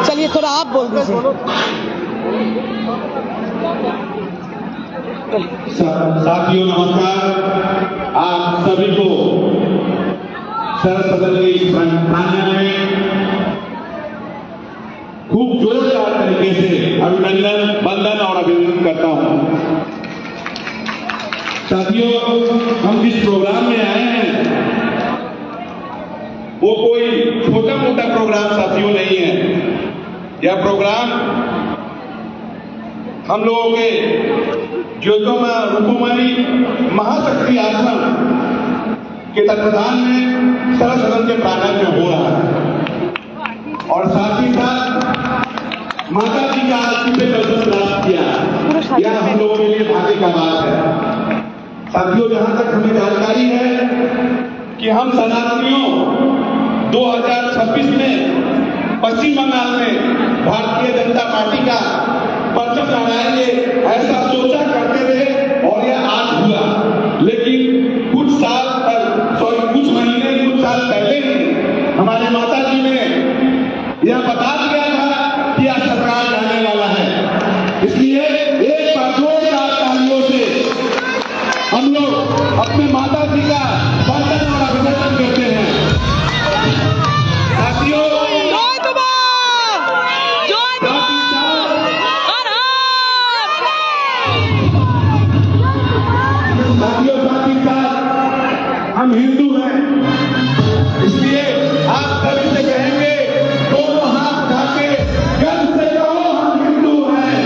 चलिए थोड़ा आप बोल दीजिए। साथियों नमस्कार। आप सभी को शरद सदन की प्रांगण में खूब जोरदार तरीके से अभिनंदन, वंदन और अभिनंदन करता हूं। साथियों, हम जिस प्रोग्राम में आए हैं वो कोई छोटा मोटा प्रोग्राम साथियों नहीं है। यह प्रोग्राम हम लोगों के ज्योतिर्मय रूपमणि महाशक्ति आश्रम के तत्वाधान में शरद सदन के प्रांगण में हो रहा है और साथ ही साथ माता जी का आरती पे दर्शन प्राप्त किया। यह हम लोगों के लिए भाग्य का बात है। साथियों, जहां तक हमें जानकारी है कि हम सनातनियों 2026 में पश्चिम बंगाल में भारतीय जनता पार्टी का परचम लहराएंगे, ऐसा सोचा करते थे और यह आज हुआ। लेकिन कुछ महीने कुछ साल पहले ही हमारे माता जी ने यह बता दिया था कि यह सरकार जाने वाला है। इसलिए एक बार जोरदार तालियों से हम लोग अपने माता जी का वंदन और अभिनंदन करते हैं। साथियों, साथ ही साथ हम हिंदू हैं, इसलिए आप सभी से कहेंगे, दोनों हाथ उठा के गर्व से कहो हम हिंदू हैं।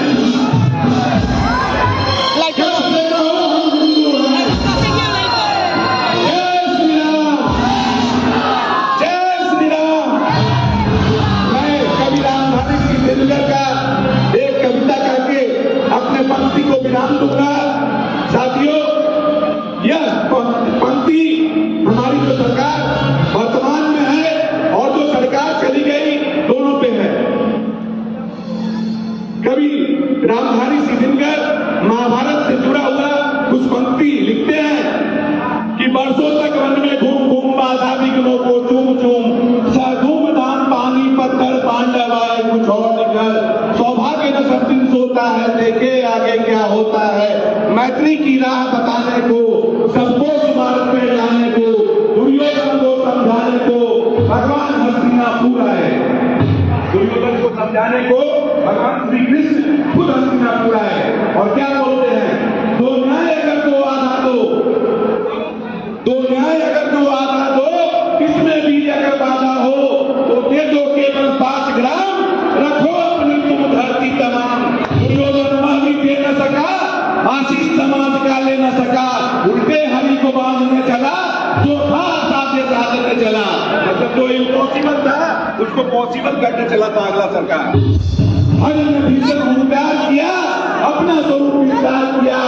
गर्व से कहो हम हिंदू हैं। जय श्री राम, जय श्री राम। मैं कवि रामधारी सिंह दिनकर का एक कविता करके अपने पंक्ति को विराम दूंगा। साथियों, यह पंक्ति हमारी जो सरकार वर्तमान में है और जो सरकार चली गई, दोनों पे है। कवि रामधारी सिंह दिनकर महाभारत से जुड़ा हुआ कुछ पंक्ति लिखते हैं कि बरसों तक वन में घूम घूम बाधा विघ्नों को चूम चूम धूम धाम पानी पत्थर पांडव आए कुछ और निकल सौभाग्य न सब दिन सोता है देखे आगे क्या होता है मैत्री की राह बताने को सबको मार्ग पे जाने को दुर्योधन को समझाने को भगवान हस्तिनापुर आए। दुर्योधन को समझाने को भगवान श्री कृष्ण खुद हस्तिनापुर आए और क्या बोलते हैं, दो न्याय अगर दो आधा दो, दो न्याय अगर दो आधा दो, किसमें भी अगर बाधा हो तो दे दो केवल 5 ग्राम, रखो अपनी तुम धरती तमाम। दुर्योधन वह भी दे न सका, आशीष समाज का ले न सका, उल्टे हरि को बांधने चला, जो था साधे साधने चला। मतलब जो इम्पॉसिबल था उसको पॉसिबल करने चला था अगला सरकार। हरि ने भीषण हुंकार किया, अपना स्वरूप विस्तार किया,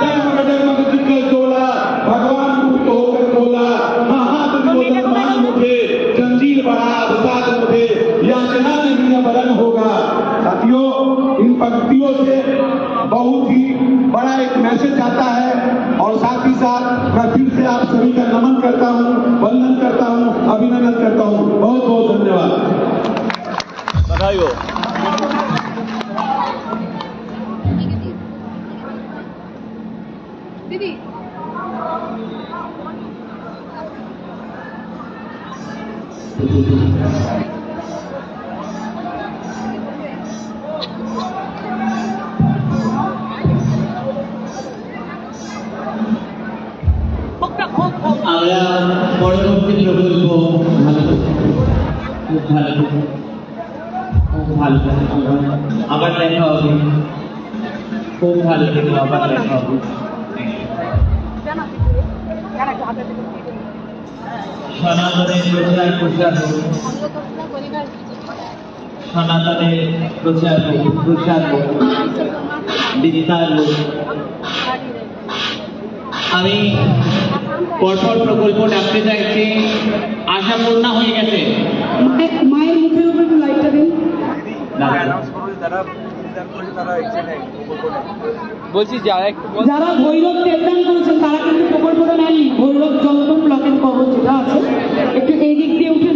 जगमग जगमग दिग्गज डोला, भगवान मुक्त होकर बोला, हाथ दुर्योधन मान मुझे, जंजीर बढ़ा अवसाद मुझे, याचना नहीं वरण होगा। साथियों, इन पंक्तियों से बहुत ही बड़ा एक मैसेज आता है और साथ ही साथ मैं फिर से आप सभी का नमन करता हूं, वंदन करता हूं, अभिनंदन करता हूं। बहुत बहुत धन्यवाद। बधाई हो। दीदी আমরা পরবর্তী প্রকল্প খুব ভালো আবার দেখা হবে, খুব ভালো থেকে আবার দেখা হবে। সনাতনের প্রচার হোক, সনাতনের প্রচার হোক, বিস্তার হোক। আমি পরপর প্রকল্প ডাকতে চাইছি, আশা পূর্ণা হয়ে গেছে। মায়ের মুখের উপর একটু লাইটটা দিন। বলছি যারা ভৈরব টেকদান করেছেন তারা কিন্তু প্রকল্পটা নেননি। ভৈরব জলপন ব্লকের খবর যেটা আছে একটু এই দিক দিয়ে উঠে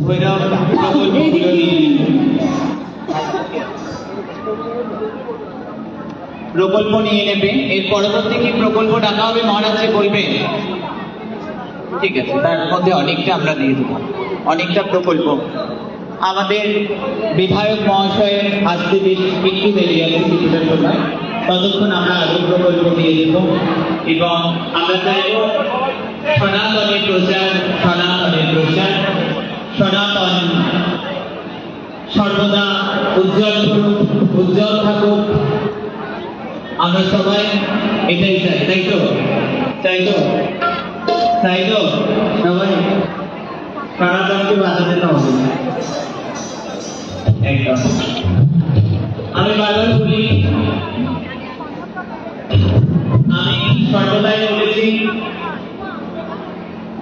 ভৈরব প্রকল্প নিয়ে নেবে। এর পরবর্তী কি প্রকল্প ডাকা হবে মহারাজকে বলবেন? ঠিক আছে, তার মধ্যে অনেকটা আমরা দিয়ে দেবো, অনেকটা প্রকল্প আমাদের বিধায়ক মহাশয়ের আসতে একটু দেরি আছে কিছুটার সময়, ততক্ষণ আমরা আরো প্রকল্প দিয়ে দেব। এবং আমরা চাইব সনাতনের প্রচার, সনাতনের প্রচার, সনাতন সর্বদা উজ্জ্বল করুক, উজ্জ্বল থাকুক। আমরা সবাই এটাই চাই, তাই তো? তাই তো? তাই তো? সবাই সনাতনকে বাঁচাতে তো হবে। একদম। আমি বারবার বলি, আমি সর্বদাই বলেছি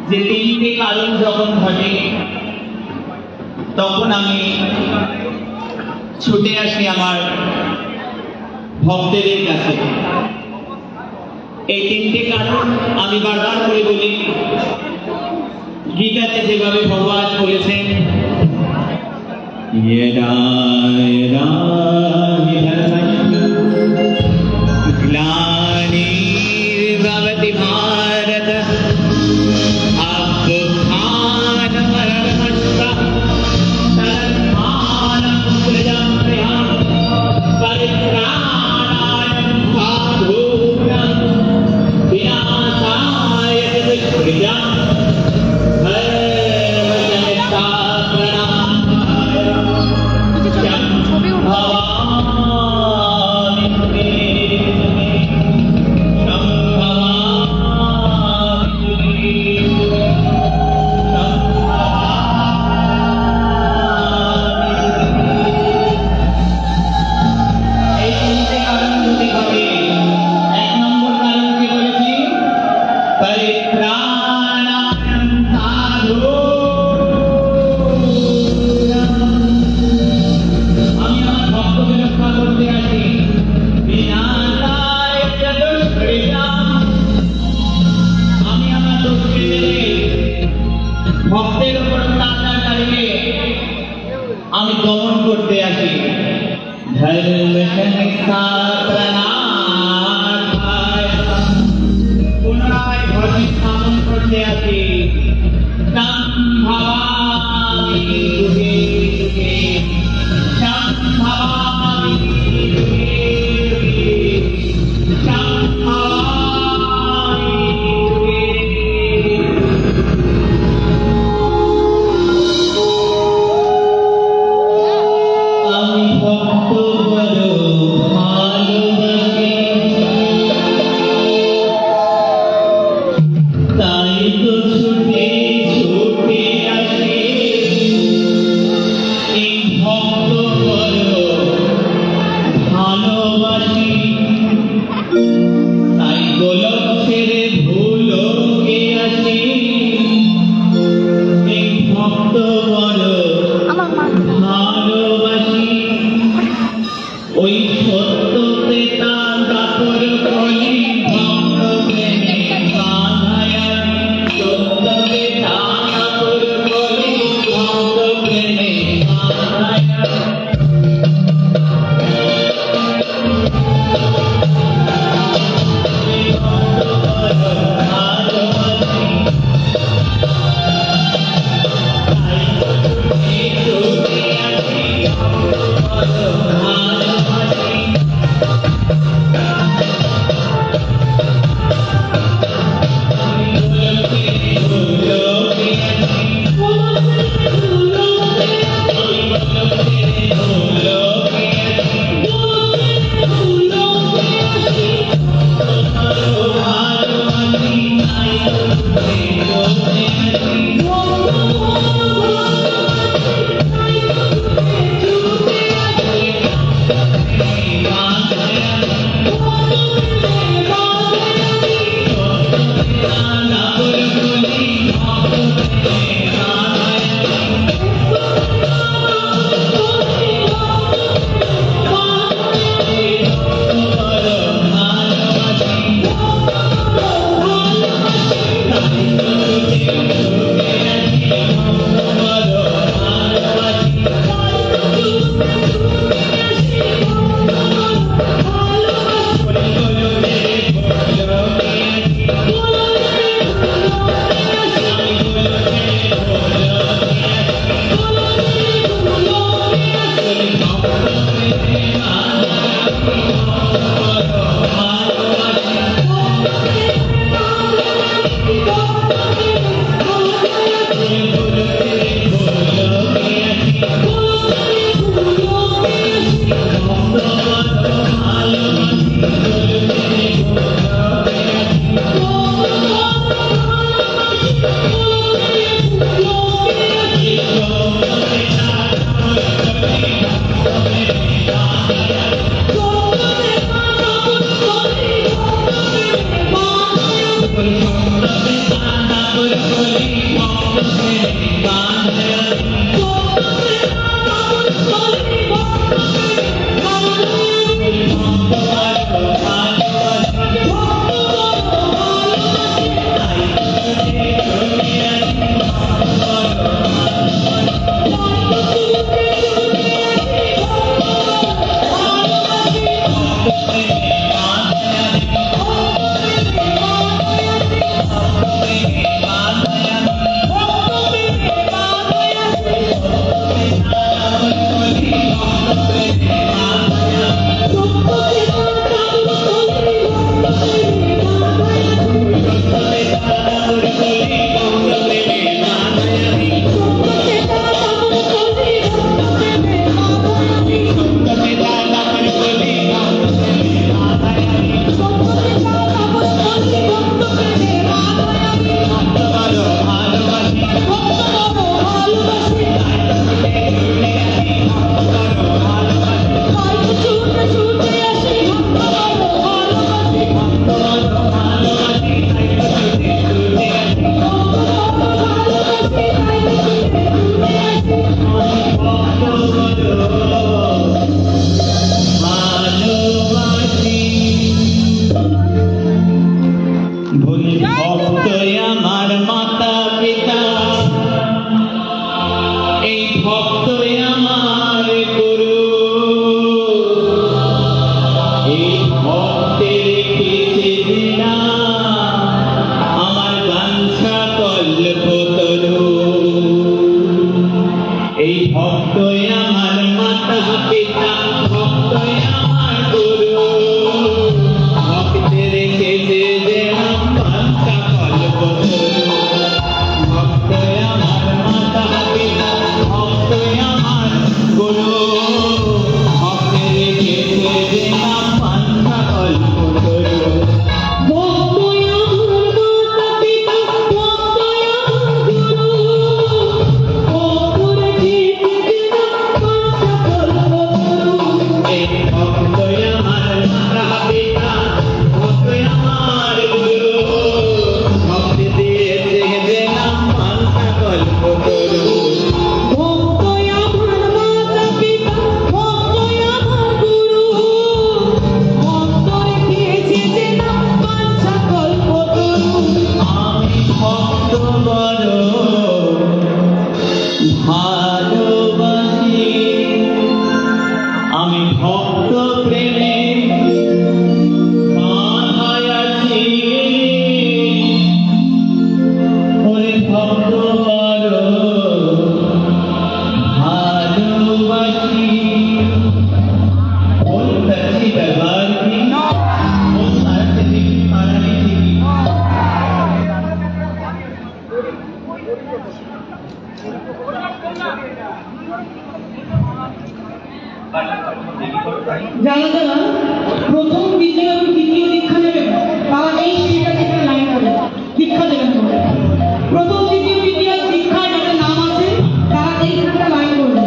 যে তিনটি কারণ যখন ঘটে তখন আমি ছুটে আসি আমার ভক্তদের কাছে। এই তিনটি কারণ আমি বারবার করে বলি, গীতাতে যেভাবে ভগবান বলেছেন, গ্লানির্ভবতি ভারত অভ্যুত্থানমরহস্যঃ তদাত্মাनं সৃজন্ত্যহং পরিত্রাণায় সাধূনাং বিনাশায় চ দুষ্কৃতাং ভক্তের উপর অত্যাচারকারীকে আমি দমন করতে আসি। ধর্ম সংস্থাপনার্থায় পুনরায় ধর্ম স্থাপন করতে আসি। সম্ভবামি যুগে যুগে, সম্ভবামি যুগে যুগে, সম্ভবামি যুগে যুগে। আমি ভক্ত বড় ভালো ভক্তই আমার মাতা পিতা, ভক্তই আমার গুরু, ভক্তের রেখেছে যে নাম পান্তা কল্পতরু। ভক্তই আমার মাতা পিতা, ভক্তই আমার গুরু, ভক্তের রেখেছে যে নাম পান্তা কল্পতরু। ভক্তই আমার মাতা পিতা, ভক্তই আমার গুরু, ভক্তরে খেয়েছে যে নাম পান্তা কল্পতরু। এই ভক্তই আমার মাতা পিতা, ভক্তই আমার গুরু, ভক্তি দিয়েছে যে নাম পান্তা কল্পতরু। ভক্তই আমার মাতা পিতা, ভক্তই আমার গুরু, ভক্তরে খেয়েছে যে নাম পান্তা কল্পতরু। আমি ভক্ত বড় ভালোবাসি, আমি ভক্ত প্রেমে বাঁধায় আছি। ওরে ভক্ত বড় ভালোবাসি। बोल सच्ची दरबार की वो सारा से देखी मारा नहीं थी। যারা যারা প্রথম দ্বিতীয় এবং তৃতীয় দীক্ষা নেবেন তারা এই সিঁড়িটা থেকে লাইন করে দীক্ষা দেবেন বলে। প্রথম দ্বিতীয় তৃতীয় দীক্ষায় যাদের নাম আছে তারা এইখানটা লাইন করবেন।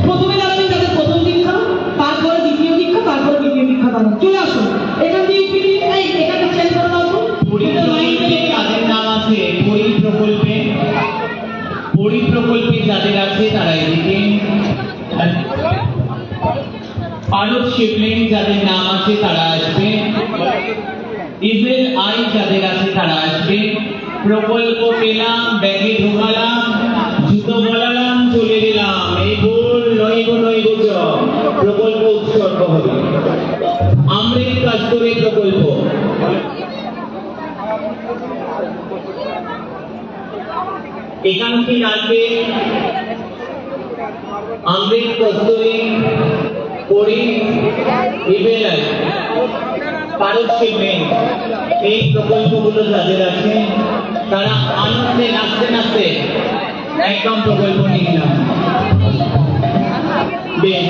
প্রথমে দাঁড়াবেন যাদের প্রথম দীক্ষা, তারপরে দ্বিতীয় দীক্ষা, তারপরে তৃতীয় দীক্ষা দাঁড়ান। চলে আসুন এখান দিয়ে এই এখানে চেঞ্জ করে দাও তো। পুরী প্রকল্পে যাদের নাম আছে, পুরী প্রকল্পে, পুরী প্রকল্পে যাদের আছে তারা এদিকে। পারদ শিবলিং যাদের নাম আছে তারা আসবে। ইভেল আই যাদের আছে তারা আসবে। প্রকল্প পেলাম, ব্যাগে ঢোকালাম, জুতো বলালাম, চলে দিলাম, এই ভুল নৈব নৈব চ। প্রকল্প উৎসর্গ হবে। অমৃত কস্তুরী প্রকল্প। একাঙ্কি রাখবে অমৃত কস্তুরী পুরী ইভেল পারদ শিবলিং, এই প্রকল্পগুলো যাদের আছে তারা আনন্দে নাচতে নাচতে একদম প্রকল্প নিয়ে নিলাম। বেশ,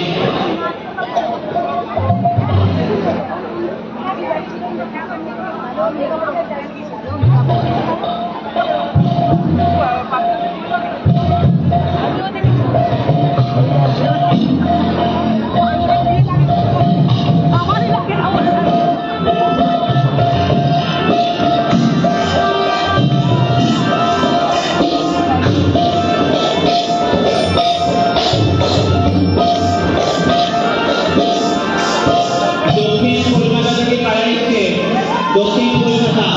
দক্ষিণ কলকাতা থেকে কারা এসছে? দক্ষিণ কলকাতা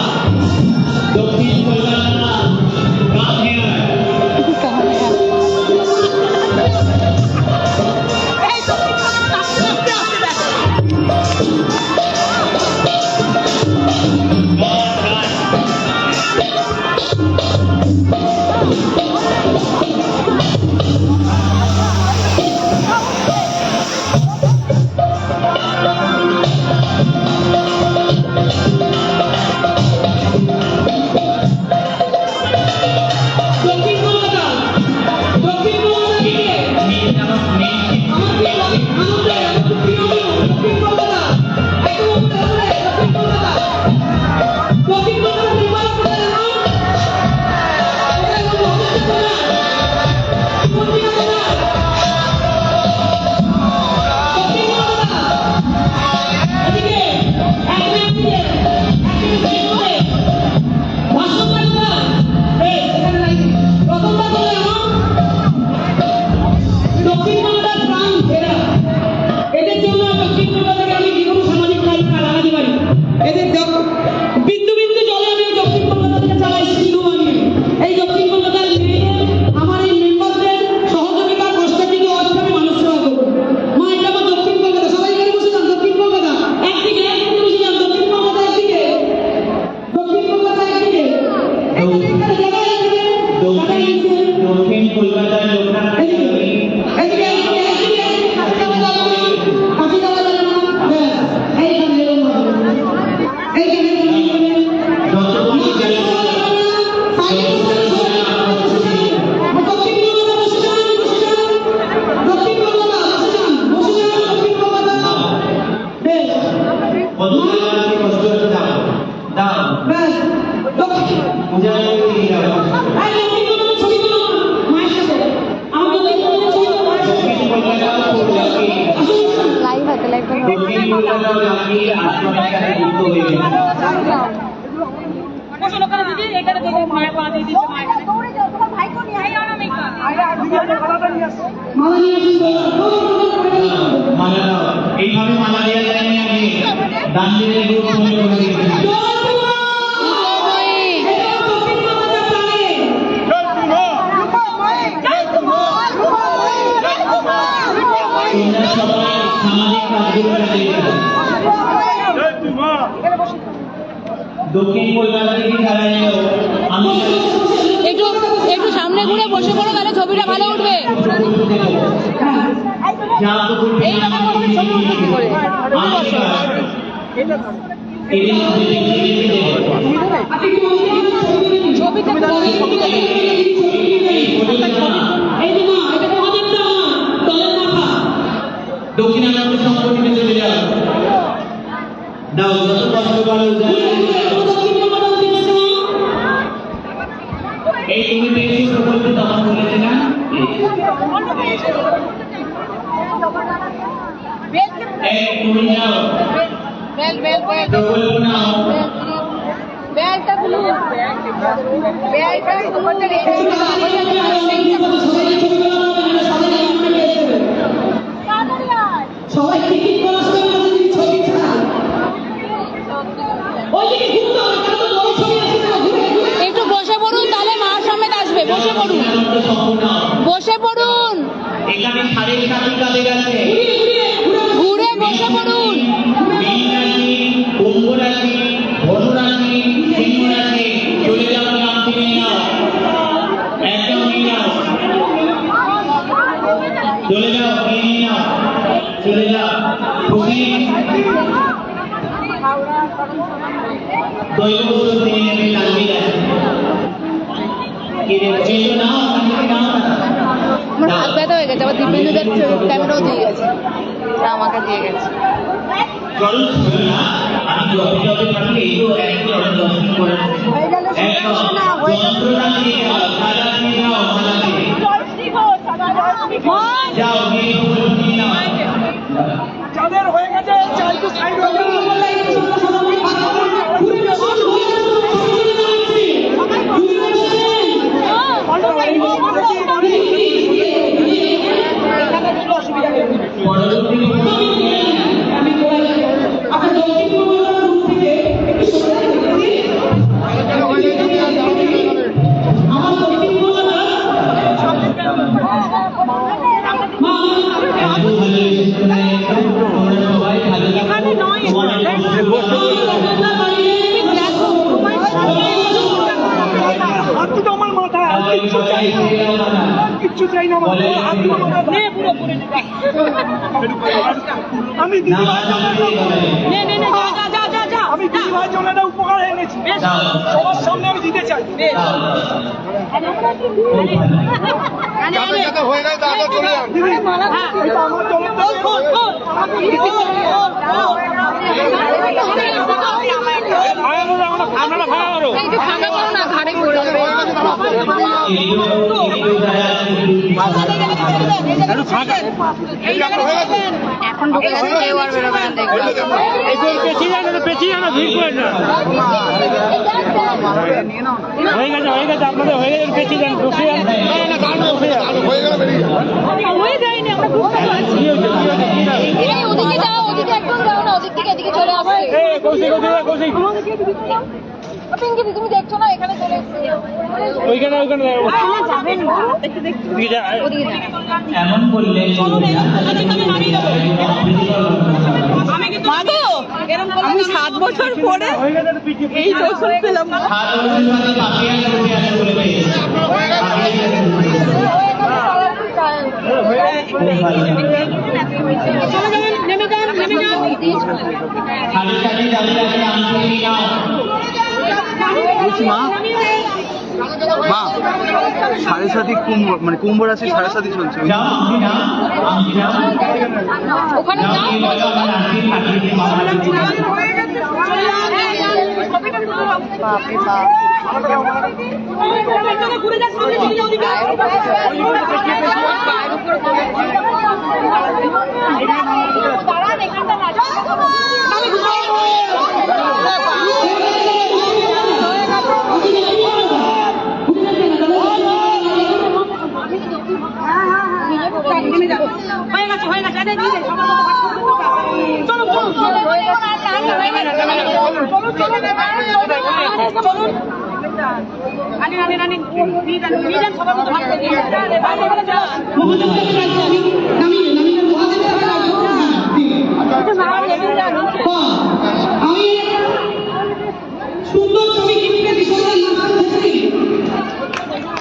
কলকাতাও ফুলকি লাইভ আছে লাইভ দক্ষিণ কলকাতাও লাকি আশ্রমের সাথে যুক্ত হয়ে গেছে। মালা এইভাবে মালা দেওয়া যায়নি, আমি দান্ডিলের রূপ মনে করে দিয়েছি। তোমরা সবাই সামাজিক কাজগুলো দেখবে। দক্ষিণ কলকাতা থেকে যারা এলো, আমি একটু একটু সামনে ঘুরে বসে পড়ো, তাহলে ছবিটা ভালো উঠবে। যা তো করতে এইরকম করে ছবি উঠবে কি করে? ছবিতে দক্ষিণানন্দ সংগঠনে চলে যাও, দাও যত কষ্ট করো। এই তুমি পেয়েছো প্রকল্প তখন বলেছে না, এই তুমি যাও বেল বেল বেল প্রকল্প নাও। বেলটা গুলো বেলটা গুলো সবাই টিকিট করার সময় যদি ছবি ছাড়া ওইদিকে ঘুরতে হবে, কারণ তো বড় ছবি আছে না, ঘুরে ঘুরে একটু বসে পড়ুন, তাহলে মার সমেত আসবে। বসে পড়ুন, দক্ষিণানন্দ সম্পূর্ণ বসে পড়ুন, এখানে সাড়ে সাথী কাদের আছে, ঘুরে বসে পড়ুন। মীন রাশি, কুম্ভ রাশি, ধনু রাশি, সিংহ রাশি, চলে যাও ক্লান্তি নিয়ে নাও, একদম নিয়ে নাও, চলে যাও নিয়ে নাও, চলে যাও। খুশি দৈব নিয়ে নেবে লালবি আছে কি রে, এই তো নাও, কালকে নাও না। আমার হাত ব্যথা হয়ে গেছে, আবার দিব্যেন্দুদের ক্যামেরাও দিয়ে গেছে, তা আমাকে দিয়ে গেছে। চল না, আমি যবে যবে থাকি এই তো একটু দর্শন করে যন্ত্রণা নিয়ে যাও, সাদা নিয়ে যাও, মালা দিয়ে যাও, গিয়ে ফুল নিয়ে নাও। যাদের হয়ে গেছে চাইতে সাইড হয়ে যাবে। পরবর্তী সবাই ভালো হাত দুটো আমার মাথায়, আর কিচ্ছু চাই না, কিচ্ছু চাই না আমার, হাত দুটো মাথায় নে, পুরো করে নে। আমি দিদি ভাই আমি দিদি ভাইয়ের জন্য একটা উপকার এনেছি, সবার সামনে আমি দিতে চাই। দিদি, এটা আমার একটু ফাঁকা করো না, ঘাড়ে পড়ে যাবে। এখন ঢুকে গেছে, কেউ আর বেরোবে না, দেখবে। হয়ে গেছে আপনাদের হয়ে গেছে, পেছিয়ে যান, বসে যান, হয়ে যায়নি, আমরা বুঝতে পারছি। এই ওদিকে যাও, ওদিকে একদম যাও না, ওদিক থেকে এদিকে চলে আসবে। পিঙ্কি দি, তুমি দেখছো না, এখানে চলে এসেছে। ওইখানে ওদিকে যাও। এমন বললে আমি 7 বছর পরে এই দর্শন পেলাম। নেমে যান, নেমে যান। মা সাড়ে সাথী কুম্ভ মানে কুম্ভ রাশি সাড়ে সাথী চলছে। ওখানে যাও। বাপরে বাপ। ঘুরে যাক, সামনে চলে যাও, ওদিকে। পায়ের উপর হয়ে গেছে আরে দিয়ে দে সবার মতো ভাগ করে দেবো চলো চলো চলুন রানী রানী রানী নিয়ে সবার মতো ভাগ করে দিয়ে মহাদেবকে রাখতে আমি নামিয়ে মহাদেবকে রাখবো। আমি সুন্দর ছবি কিনতে বিশাল লাভ করছি।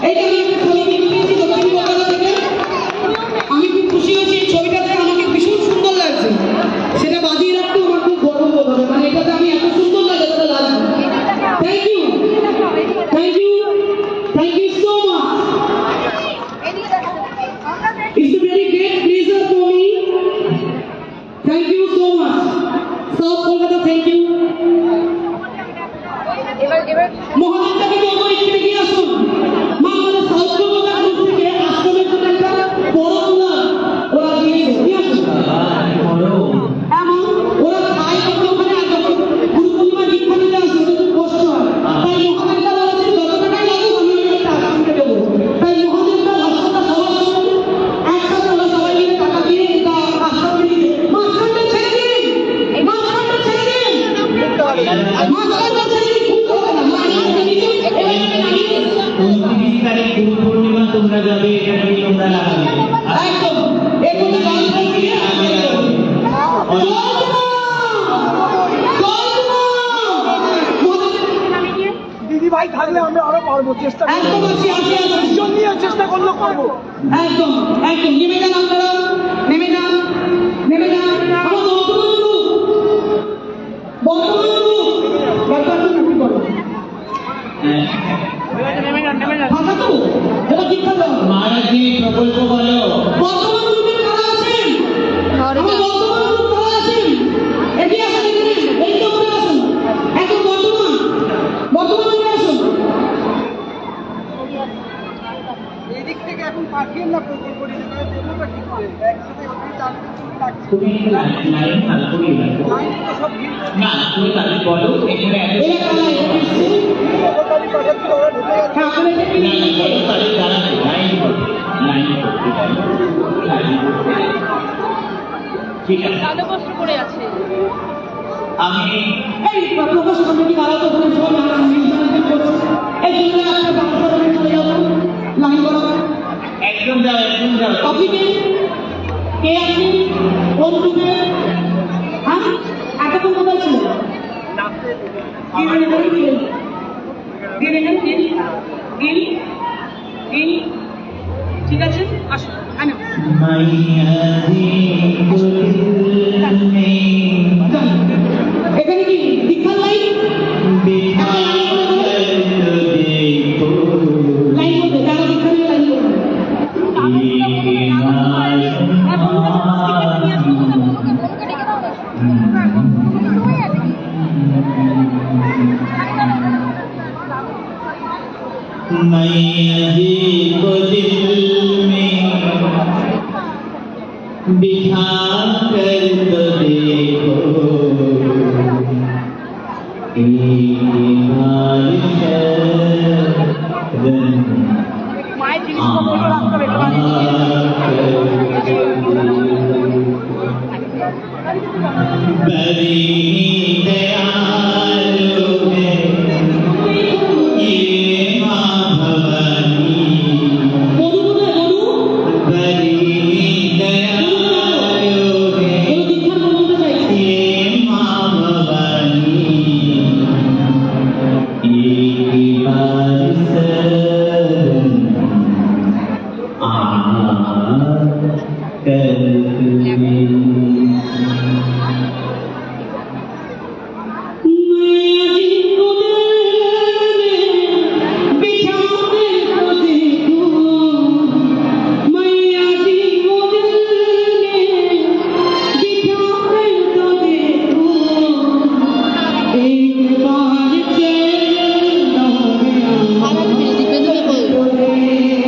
এই যে আমি একটা ছবি কিনতেছি দক্ষিণ কলকাতা থেকে, আমি খুব খুশি হয়েছি। এই ছবিটাতে আমাকে ভীষণ সুন্দর লাগছে, সেটা বাজিয়ে রাখতে আমার খুব গর্ব বোধ হবে। মানে এটাতে আমি এত সুন্দর লাগে সেটা লাগছে। Thank you so much. It's a very great pleasure for me. Thank you so much. South Kolkata, thank you. মহাদেবটাকে বলবো একটু এগিয়ে আসুন। মা আমাদের সাউথ কলকাতার গ্রুপ থেকে আশ্রমের জন্য একটা বড় তুলা ওরা দিয়েছে। নিয়ে আসুন। এমন ওরা খায় কিন্তু ওখানে গুরু পূর্ণিমা দীক্ষা দিতে আসে, ওদের খুব কষ্ট হয়। তাই মহাদেবটা বলেছে যত টাকাই লাগুক আমি একটা আশ্রমকে দেবো। তাই মহাদেবটা রাস্তাটা সবার সঙ্গে একসাথে ওরা সবাই মিলে টাকা দিয়ে এটা আশ্রমকে দিতে। মাঝখানটা ছেড়ে দিন, মাঝখানটা ছেড়ে দিন, মাঝখানটা ছেড়ে দিন। খুব হবে না, মাঝখানটা দিতে এবার 29 তারিখ গুরু পূর্ণিমা তোমরা যাবে, এটা কি তোমরা লাগাবে? একদম এগুলো গান দিয়ে আমি দিদি ভাই থাকলে আমরা আরো পারবো চেষ্টা একদম আসি ভীষণ নিয়ে চেষ্টা করলে করবো একদম নেমে যান আপনারা, নেমে যান আমার ফাঁকা তো এটা ঠিক থাকবে। মহারাজজি প্রকল্প বলো। বর্তমান গ্রুপে কারা আছেন? আমার বর্তমান গ্রুপ কারা আছেন? এগিয়ে আসুন, এই তো করে আসুন। এখন বর্তমানে আসুন। এদিক থেকে এখন পাঠিয়ে না প্রকল্প ঠিক করে একসাথে ওখানে চারটে তুমি লাইন ভালো করে রাখো। সব ভিড় না তুমি তাহলে বলো এখানে এত এই কারা এসেছে? তাড়াতাড়ি পাঠাচ্ছিল ওরা ঢুকে গেছে হ্যাঁ আপনারা এটা কি না না বলো তাহলে দাঁড়াতে লাইন করতে ঠিক আছে। কালো বস্ত্র পরে আছে আমি এই প্রকাশ কমিটি কারা তো বলে সব আমরা মিউজিয়াম করছি। এই জন্য একটা বাংলা করে চলে যাব লাইন করা। একদম যাও আপনি কে আপনি কোন গ্রুপে? হ্যাঁ এতক্ষণ কোথায় ছিলেন? ঠিক আছে আসুন আনো এখানে কি দীক্ষার লাইন? লাইন করবে যারা দীক্ষা নিয়ে লাইন করবে। बिठा कर तो देखो মায়ের জিনিসগুলো বলবো রাখতে হবে बड़ी दयालु है ये माँ भवानी গরু কোথায় গরু? बड़ी दयालु है গরু দীক্ষার বলতে চাইছে। ये माँ भवानी एक बार शरण कर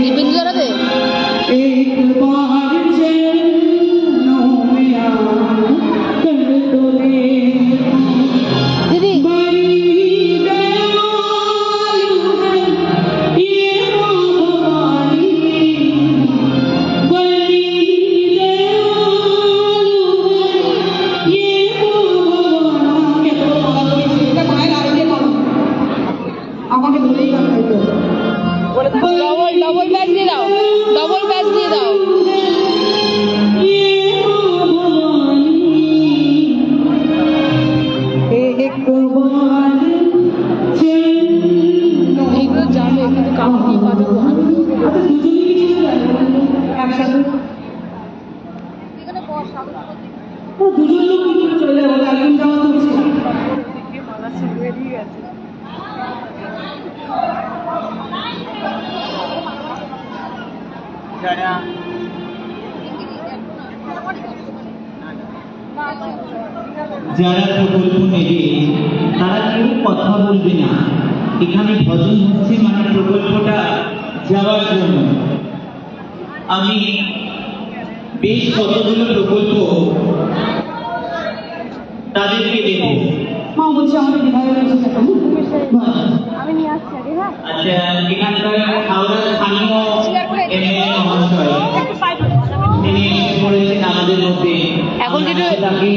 দীপেন্দু দাঁড়াবে एक बार चरणों में आ দুজন লোক কি করে চলে যাবে, একজন যাওয়া তো উচিত। যারা প্রকল্প নেবে তারা কেউ কথা বলবে না। এখানে ভজন হচ্ছে মানে প্রকল্পটা যাওয়ার জন্য। আমি বেশ কতগুলো প্রকল্প তাদেরকে দেব। মা বলছে আমাদের বিধায়ক এসেছে এখন। আমি নিয়ে আসছি আগে, হ্যাঁ আচ্ছা, এখানকার হাওড়ার স্থানীয় এমএলএ মহাশয় তিনি এসে পড়েছেন আমাদের মধ্যে। এখন আমরা যেটা তাকে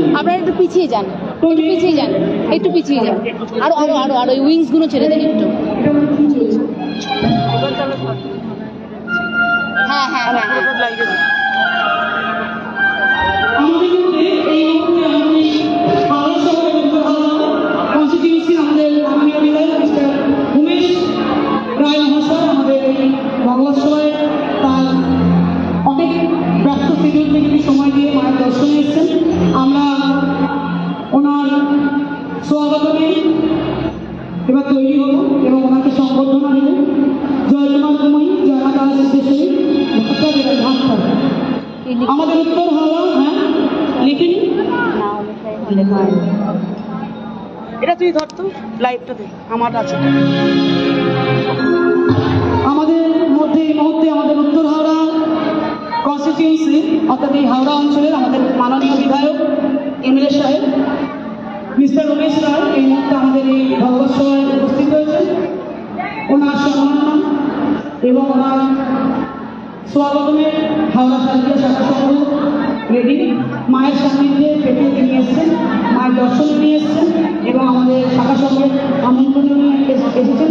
আপনারা একটু পিছিয়ে যান, একটু পিছিয়ে যান, আরো আরো আরো আরো ওই উইংস গুলো ছেড়ে দেন একটু। হ্যাঁ হ্যাঁ হ্যাঁ হ্যাঁ। আমাদের মধ্যে এই মুহূর্তে আমাদের হাওড়া শহরের কনস্টিটিউন্সি আমাদের মাননীয় বিধায়ক মিস্টার উমেশ রায় মহাশয় আমাদের এই বাংলা সভায় তার অনেক ব্যস্ত শিডিউল থেকে একটু সময় দিয়ে মায়ের দর্শনে এসেছেন। আমরা ওনার স্বাগতমে এবার তৈরি হব এবং ওনাকে সম্বর্ধনা দেব। জয় কুমার কুময়ী, জয় মাতা সিদ্ধেশ্বরী, আমাদের উত্তর হাওড়া। হ্যাঁ লিখিন। এটা তুই ধর তো, লাইভটা দে, আমার আছে। আমাদের মধ্যে এই মুহূর্তে আমাদের উত্তর হাওড়া কনস্টিটিউন্সি অর্থাৎ এই হাওড়া অঞ্চলের আমাদের মাননীয় বিধায়ক এমএলএ সাহেব মিস্টার উমেশ রায় এই মুহূর্তে আমাদের এই ভগবত সভায় উপস্থিত হয়েছেন। ওনার সম্মাননা এবং ওনার স্বাগতমে হাওড়া শারদীয় শাখা সংঘ রেডি, মায়ের সান্নিধ্যে পেট্রোলকে নিয়ে এসছেন, মায়ের দর্শন নিয়ে এসছেন এবং আমাদের শাখা সংঘের আমন্ত্রণ নিয়ে এসেছেন।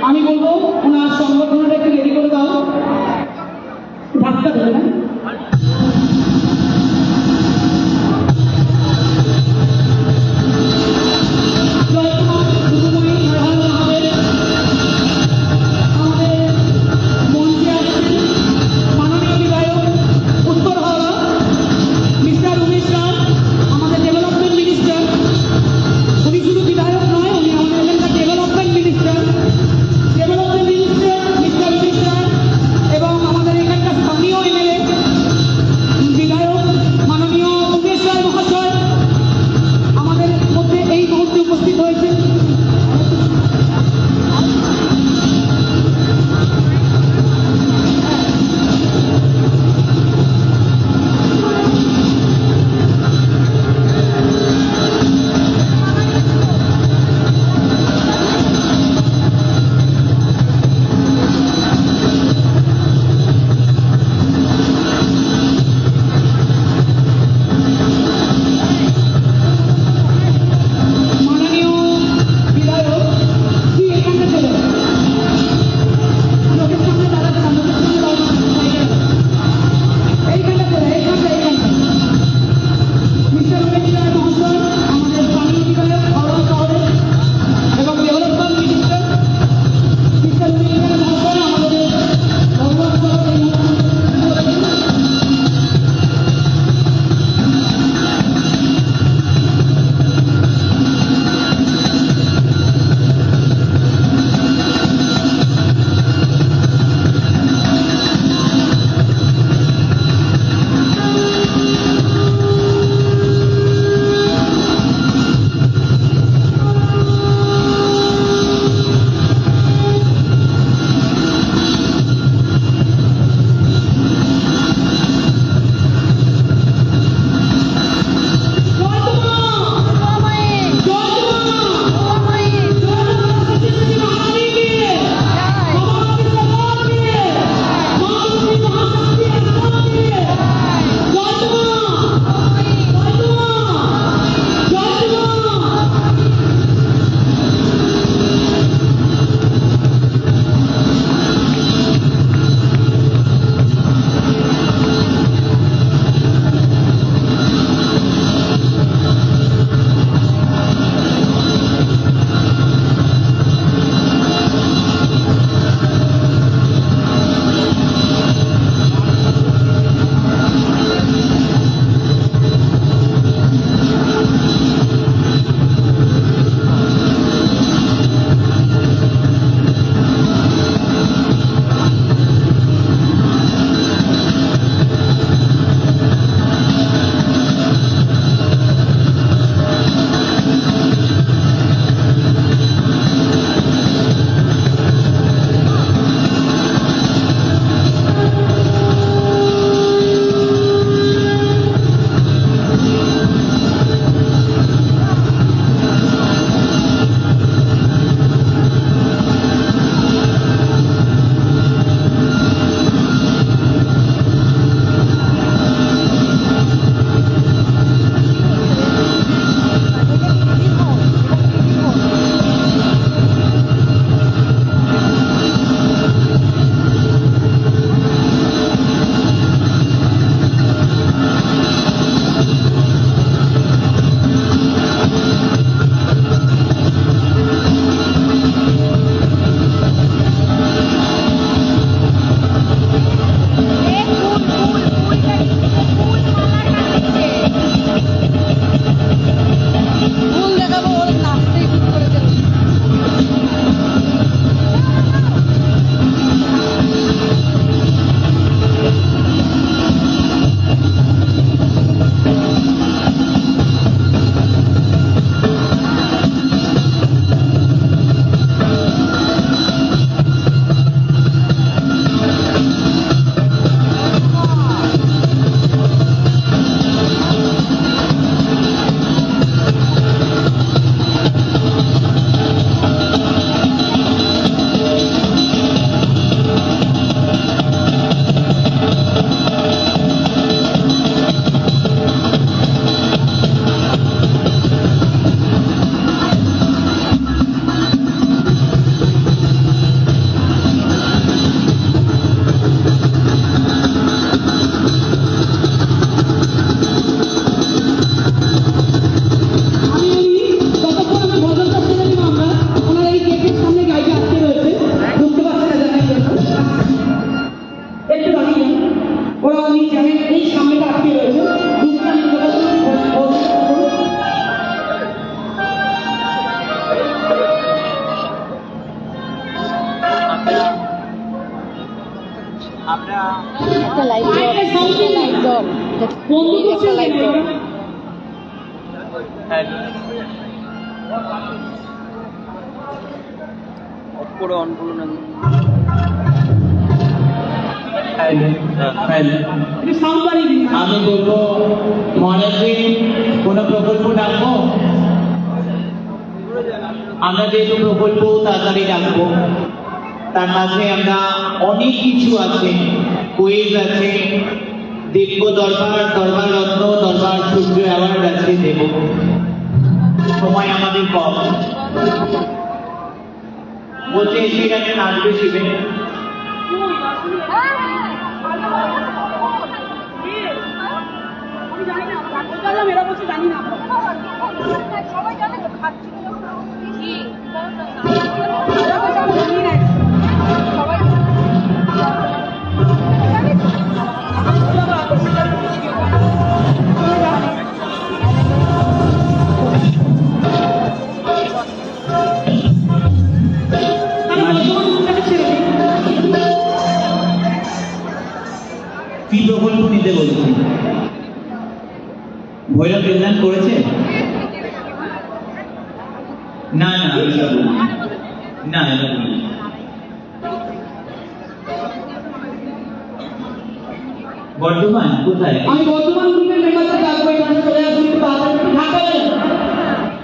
আমি বলবো ওনার সংগঠনটা একটু রেডি করে দাও, ধাক্কা দেবে না। ডেভেলপমেন্ট বন্ধু করছে লাইক করো। করে অন করো না। একটু সাউন্ড বাড়িয়ে দিন। আমি বলবো মহারাজজি কোনো প্রকল্প ডাকবো, আমরা যেহেতু প্রকল্প তাড়াতাড়ি ডাকবো, তার মাঝে আমরা অনেক কিছু আছে, কুইজ আছে, দিব্য দরবার, দরবার রত্ন, দরবার সূর্য অ্যাওয়ার্ড আছে, দেব। সময় আমাদের কম, বলছে এসে গেছে, নাচবে শিবে। এরা বলছে জানি না সবাই জানে তো খাচ্ছি কি সবাই কি প্রকল্প নিতে বলছি? ভৈরব যোগদান করেছে? না না এটা বলিনি। না এটা বলিনি। বর্তমান কোথায়? আমি বর্তমান গ্রুপের মেম্বারদের ডাকবো, এখানে চলে আসুন, একটু তাড়াতাড়ি ঢাকা হয়ে যান।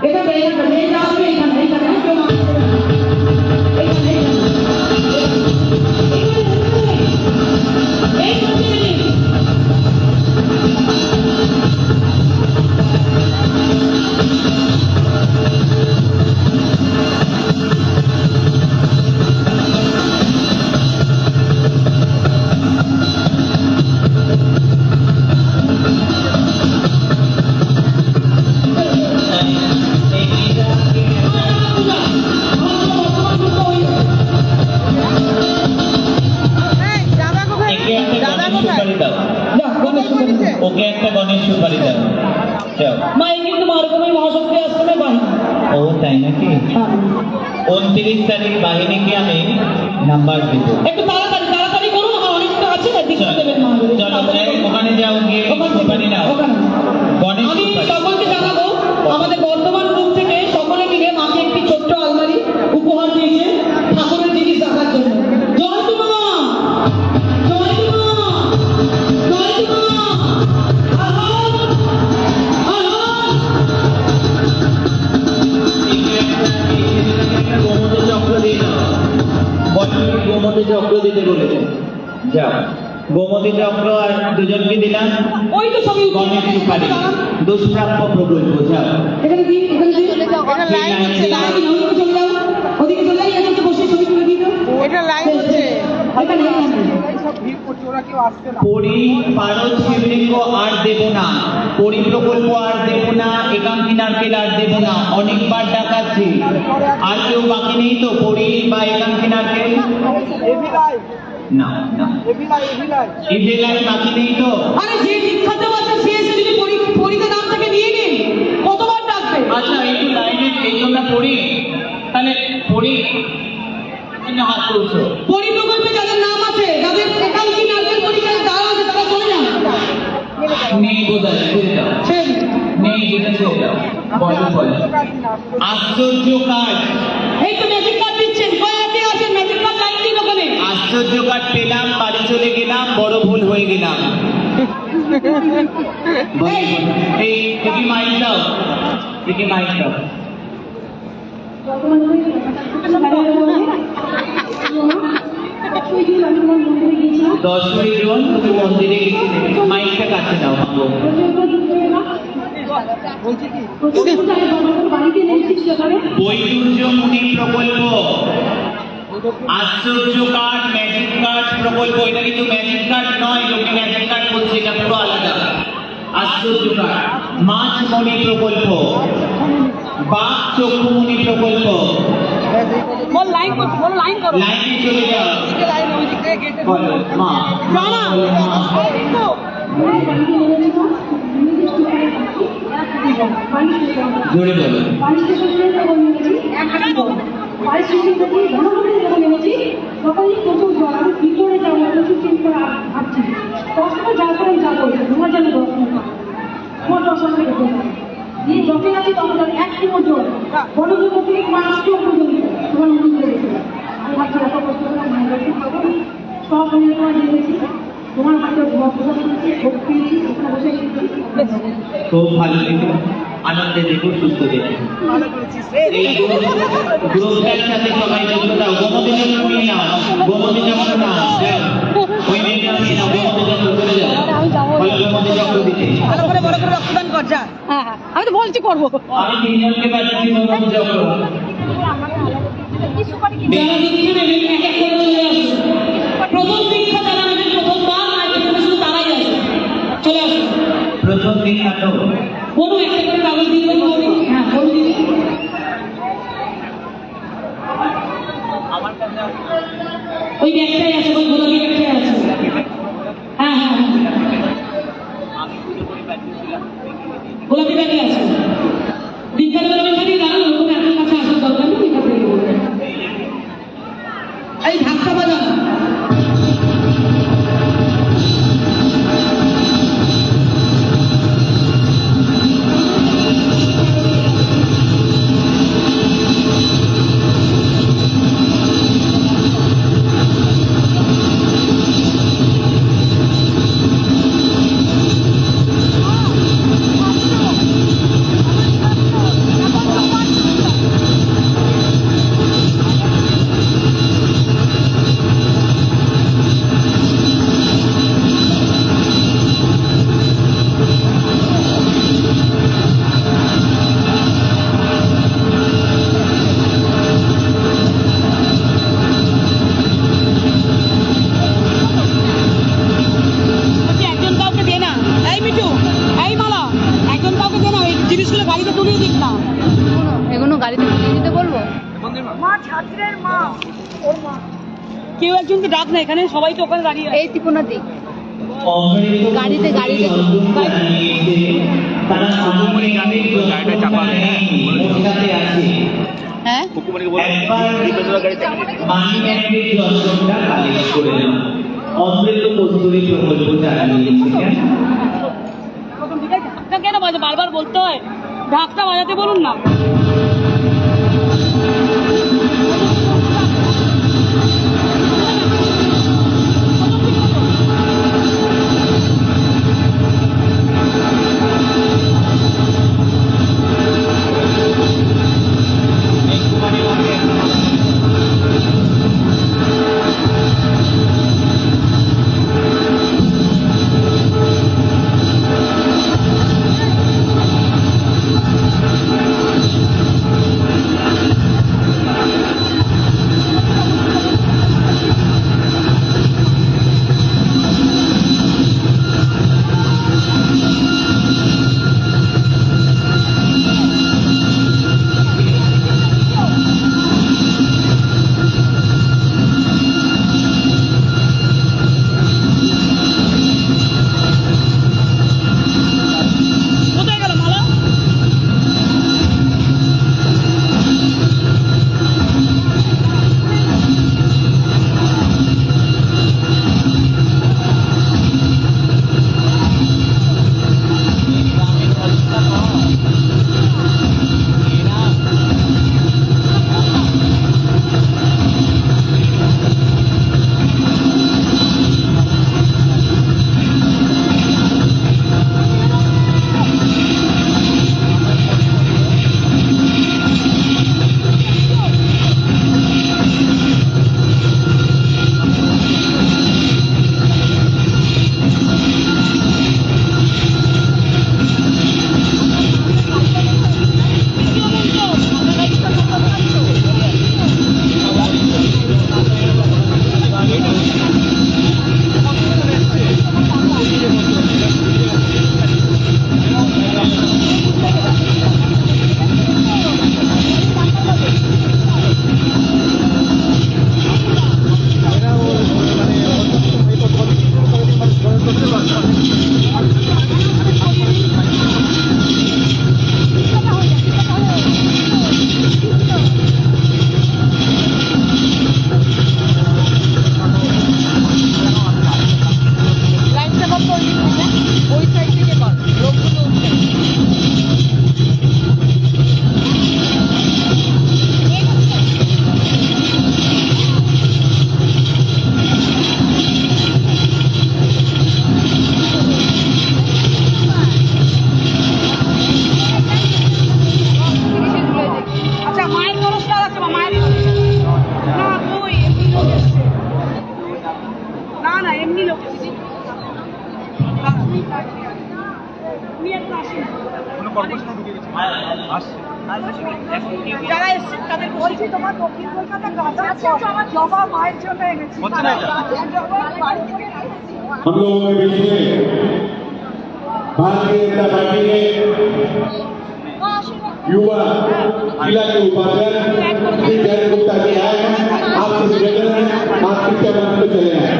এটা বেরিয়ে এই আসবে, এখানে কেউ না এখানে ওকে একটা গণেশ সুপারি দাও। যাও। মাই কিন্তু মারকমের মহাশক্তি আশ্রমে বাহিনী। ও তাই নাকি? 29 তারিখ বাহিনীকে আমি নাম্বার দেব। একটু তাড়াতাড়ি তাড়াতাড়ি করুন, আমার অনেকটা আছে না, দীক্ষা দেবেন মা। চলো ওখানে যাও, গিয়ে সুপারি নাও। ওখানে গণেশ আমি সুপারি। সকলকে জানাবো, আমাদের বর্তমান গ্রুপ থেকে সকলে মিলে মাকে একটি ছোট্ট আলমারি উপহার দিয়েছে ঠাকুরের জিনিস রাখার জন্য। জয় তু মা, জয় তু মা, জয় তু মা। আহত আহত গোমতী চক্র দিয়ে দাও। গোমতী চক্র দিতে বলেছে। যাও, গোমতী চক্র আর দুজনকে দিলাম। ওই তো সবই গণেশ সুপারি, দুষ্প্রাপ্য প্রকল্প। যাও, এখানে দিন, এখানে দিন। চলে যাও এটা লাইভ হচ্ছে লাইন ওদিকে চলে যাও, ওদিকে চলে যাই, এখানে বসে ছবি তুলে দিই তো। এটা লাইভ হচ্ছে এখানে সব ভিড় করছে, ওরা কেউ আসছে না। পরি পারদ শিবলিঙ্গ আর দেব না, পরি প্রকল্প আর দেব না, একাঙ্কি নারকেল আর দেব না, অনেকবার ডাকাচ্ছি। আর কেউ বাকি নেই তো পরি বা একাঙ্কি নারকেল? এভি লাইভ, না না, এভি লাইভ, এভি লাইভ। ইভেলাই বাকি নেই তো? আরে যে দীক্ষা দেওয়া আছে সে এসে যদি পরীক্ষা নাম থেকে নিয়ে নিন, কতবার ডাকবে? আচ্ছা একটু লাইনে এই তোমরা পড়ি, তাহলে পড়ি হাত তুলছো। পরি প্রকল্পে যাদের নাম আছে, যাদের একাউন্টি নারকেল পরীক্ষায় দেওয়া আছে, তারা চলে যান। নেই বোধহয়, ছেড়ে দাও। ছেড়ে দিন। নেই যেটা ছেড়ে দাও। বলো বলো। আশ্চর্য কাজ, এই তো ম্যাজিক কার্ড দিচ্ছেন, কয়েকটি আছে ম্যাজিক কার্ড লাইন দিন ওখানে। আশ্চর্য কাজ পেলাম, বাড়ি চলে গেলাম, বড় ভুল হয়ে গেলাম। এই এটি মাইক দাও, এটি মাইক দাও। 10ই জুন তুমি মন্দিরে গেছিলে, মাইকটা কাছে দাও মাগো। বৈদুর্য মুনি প্রকল্প, আশ্চর্য কার্ড, ম্যাজিক কার্ড প্রকল্প। এটা কিন্তু ম্যাজিক কার্ড নয়, লোকে ম্যাজিক কার্ড বলছে, এটা পুরো আলাদা। আশ্চর্য কার্ড, মাছ মণি প্রকল্প, বাঘ চক্ষুমণি প্রকল্প। বল লাইন করছি, বল লাইন করো। লাইনে চলে যাও। ওদিকে লাইন, ওইদিকে গেটে। বলো মা, না না, জোরে বলো। পারিশ্রমিকটা দিয়ে ঘনঘন যখন নেমেছি তখনই প্রচুর জল, আমি কি করে যাবো প্রচুর চিন্তা করে ভাবছি কষ্টটা যাওয়ার পরে যাবো তোমার যেন দর্শন পাবো তোমার দর্শন থেকে দিয়ে যখন আছি তখন তাদের এক কিলোর জল বনজন্য থেকে তোমার আজকেও পর্যন্ত তোমার মনে করে গেছে আমি ভাবছি এত কষ্ট করে মায়ের দর্শন পাবো সব মনে তোমার জেনেছি তোমার হাতে ভক্ততা করেছি ভোগ পেয়েছি ওখানে বসে খুব ভালো দেখো, আনন্দে দেখো, সুস্থ দেখো। এই গ্রুপটার সাথে সবাই যুক্ত দাও। গোমতী যন্ত্র নিয়ে নাও, গোমতী যন্ত্র নাও, যাও। ওই মেয়েটা নিয়ে নাও, গোমতী যন্ত্র করে যাও। বলো গোমতী যন্ত্র দিতে। ভালো করে বড় করে রক্তদান কর যা। হ্যাঁ হ্যাঁ আমি তো বলছি করবো আমি তিনজনকে পাচ্ছি গোমতী যন্ত্র। যারা দীক্ষা নেবেন এক এক করে চলে আসবে প্রথম দীক্ষা যারা নেবেন প্রথমবার মায়ের পেছনে শুধু তারাই আসবে চলে আসবে প্রথম দিন তো কোনো একটা করে কাগজ দিয়ে দেবো হ্যাঁ বলে দিবি ওই ব্যাগটাই আছে ওই গোলাপি ব্যাগটাই আছে হ্যাঁ হ্যাঁ হ্যাঁ গোলাপি ব্যাগে আছে দীক্ষা নেবেন খালি দাঁড়ান ওরকম আপনার কাছে আসার দরকার নেই দীক্ষা থেকে বলবেন এই ধাক্কা বাজান একজন কাউকে দে না, এই মিঠু, এই মালা, একজন কাউকে দে না, এই জিনিসগুলো গাড়িতে তুলিয়ে দিক না। এগুলো গাড়িতে তুলে দিতে বলবো কেউ একজনকে ডাক না, এখানে সবাই তো ওখানে দাঁড়িয়ে আছে। এই ত্রিপুণা দিক গাড়িতে গাড়িতে তারা সুকুমারী গাড়ি গাড়িটা চাপাবে মহিলাতে আছে হ্যাঁ মানি ব্যাংকের যন্ত্রটা কালেক্ট করে নাও। অমৃত কস্তুরী প্রকল্প চালিয়েছে। প্রথম দিকে ঢাকটা কেন বাজে বারবার বলতে হয়, ঢাকটা বাজাতে বলুন না। আপনি এখন আসেন যারা এসছেন তাদের বলছি তোমার দক্ষিণ কলকাতা গাঁদা জবা মায়ের জন্য এনেছি हम लोगों के बीच में भारतीय जनता पार्टी के युवा जिला के उपाध्यक्ष श्री जयंत गुप्ता जी आए हैं, आपसे निवेदन है आप कृपया मंच पे चले आए।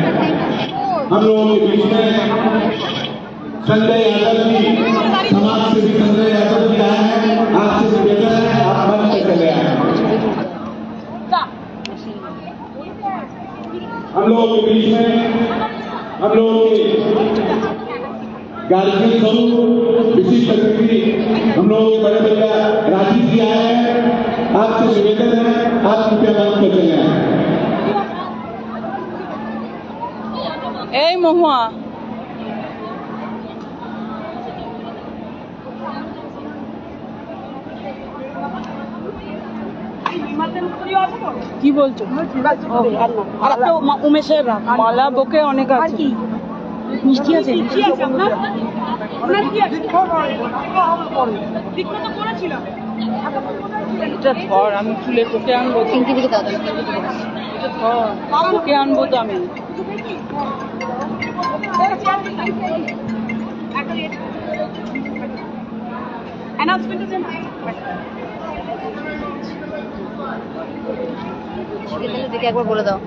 हम लोगों के बीच में संजय यादव जी, समाज सेवी संजय यादव जी आए हैं, आपसे निवेदन है आप मंच पे चले आए। हम लोगों के बीच में हम लोगों के गार्जियन समूह विशिष्ट अतिथि हम लोगों के बड़े भैया राजीव जी आए हैं, आपसे निवेदन है आप कृपया मंच पे चले आए। এই মহুয়া কি বলছো উমেশের মালা বুকে অনেক আছে মিষ্টি আছে এটা ধর আমি খুলে তোকে আনবো পিঙ্কি দিকে দাদা এটা ধর তোকে আনবো তো আমি দিকে একবার বলে দাও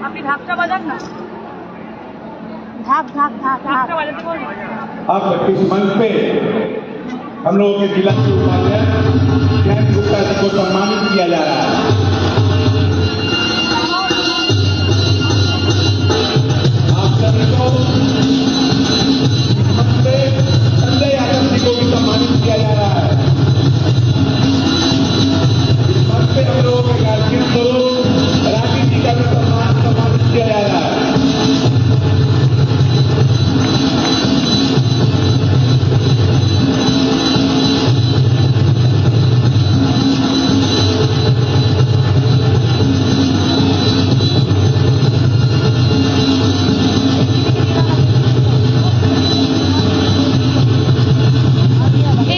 আপনি ঢাকটা বাজান না ঢাক ঢাক ঢাক ঢাক ঢাকটা বাজাতে বলবো अब इस मंच पे हम लोगों के जिला के उपाध्यक्ष जयंत गुप्ता जी को सम्मानित किया जा रहा है। आप सभी को इस मंच पे संजय यादव जी को भी सम्मानित किया जा रहा है। इस मंच पे हम लोगों के गार्जियन स्वरूप राजीव जी का भी सम्मानित किया जा रहा है।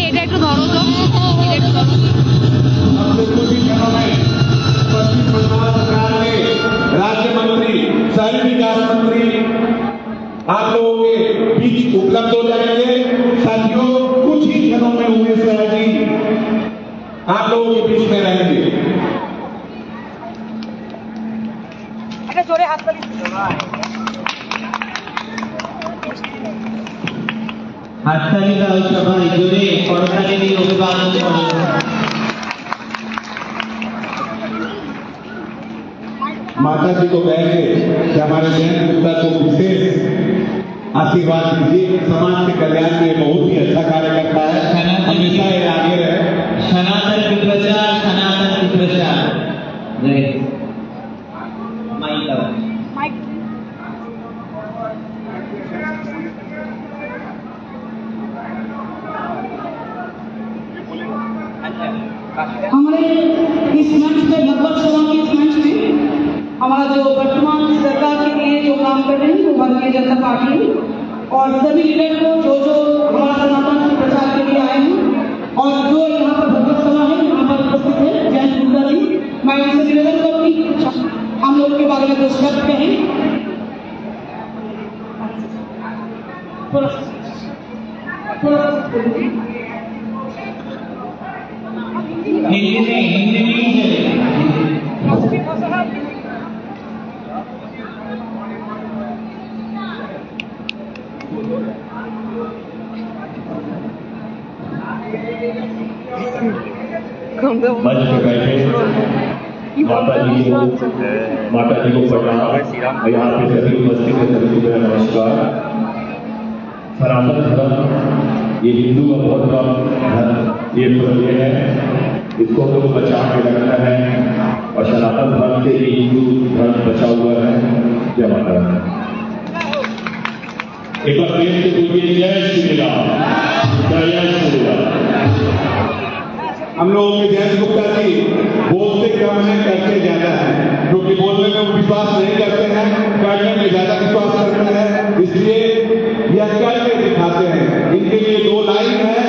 এটা একটু ধরো তো এটা একটু ধরো हमसे कुछ ही क्षणों में पश्चिम बंगाल सरकार के राज्य मंत्री शहरी विकास मंत्री आप लोगों के बीच उपलब्ध हो जाएंगे। साथियों कुछ ही क्षणों में उमेश राय जी आप लोगों के बीच में रहेंगे। একটা জোরে হাত তালি হাততালি দাও সবাই জোরে করতালি দিয়ে অভিবাদন করো माता जी को कहेंगे कि हमारे जयंत गुप्ता को विशेष आशीर्वाद दीजिए। समाज के कल्याण में बहुत ही अच्छा कार्य करता है, हमेशा ये आगे रहे। सनातन की प्रचार जय माइक दबाओ মাইক हमारे इस मंच पे लगभग सभा के इस मंच में हमारा जो वर्तमान सरकार के लिए जो काम कर रहे हैं वो भारतीय जनता पार्टी है और सभी लीडर को जो हमारा सनातन के प्रचार के लिए आए हैं और जो यहाँ पर भगवत सभा है यहाँ पर उपस्थित है जयंत गुप्ता जी, मैं उनसे निवेदन करूँगी हम लोग के बारे में कुछ शब्द कहें। हिंदी नहीं चलेगा मंच पे बैठे माता जी को प्रणाम। यहाँ पे सभी उपस्थित है, सभी को मेरा नमस्कार। सनातन धर्म ये हिंदू का बहुत बड़ा धर्म ये है, इसको हम लोग बचा के रखना है और सनातन धर्म से ही हिंदू धर्म बचा हुआ है। जय माता दी। एक बार प्रेम से बोलिए जय श्री राम, जय श्री राम। हम लोगों के जयंत गुप्ता जी बोलते कम है, करते ज्यादा है, क्योंकि बोलने में वो विश्वास नहीं करते हैं, करने में ज्यादा विश्वास करते हैं, इसलिए यह करके दिखाते हैं। इनके लिए 2 लाइन है,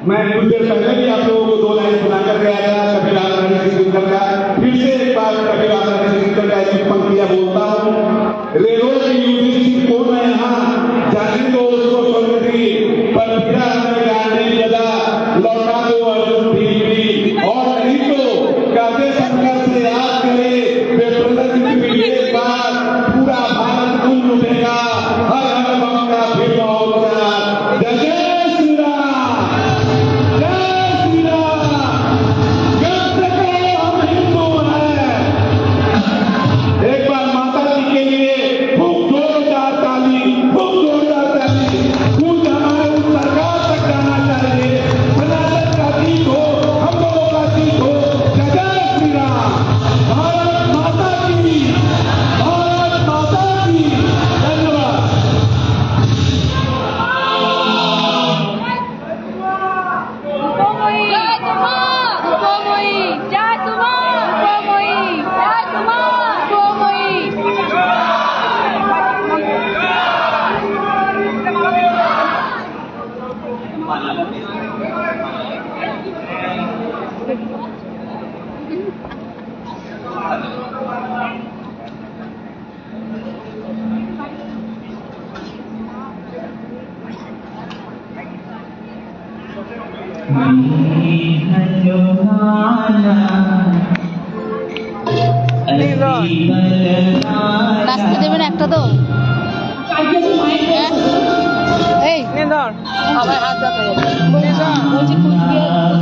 मैं कुछ देर पहले भी आप लोगों को 2 लाइन सुनाकर गया था कबीरदास हरि सिंह दिनकर का, फिर से एक बार कबीरदास हरि सिंह दिनकर का एक पंक्तियां बोलता हूँ। रेलो की युधिष्ठिर कौन है यहाँ, जाने दो उसको स्वर्ग दी, पर फिरा हमें गाने लगा, लौटा दो अर्जुन भी, और नहीं तो कहते संघर्ष से याद करे, वे प्रदर्शित भी एक बार पूरा भारत गूंज उठेगा, हर हर बम का फिर महोत्सव। जय जय श्री राम, जय श्री राम। जब तक हम हिंदू हैं, एक बार माता जी के लिए खूब जोरदार ताली, खूब जोरदार ताली, खूब हमारे उस सरकार तक जाना चाहिए। सनातन का जीत हो, हम लोगों का जीत हो। जय जय श्री राम। भारत माता की, भारत माता की। धन्यवाद। जय तुम्हारा गोमोई, जय तुम्हारा गोमोई, जय तुम्हारा गोमोई। নাচতে দেবেন একটা তো এই আবার হাত ব্যথা বলছি কুচবিহার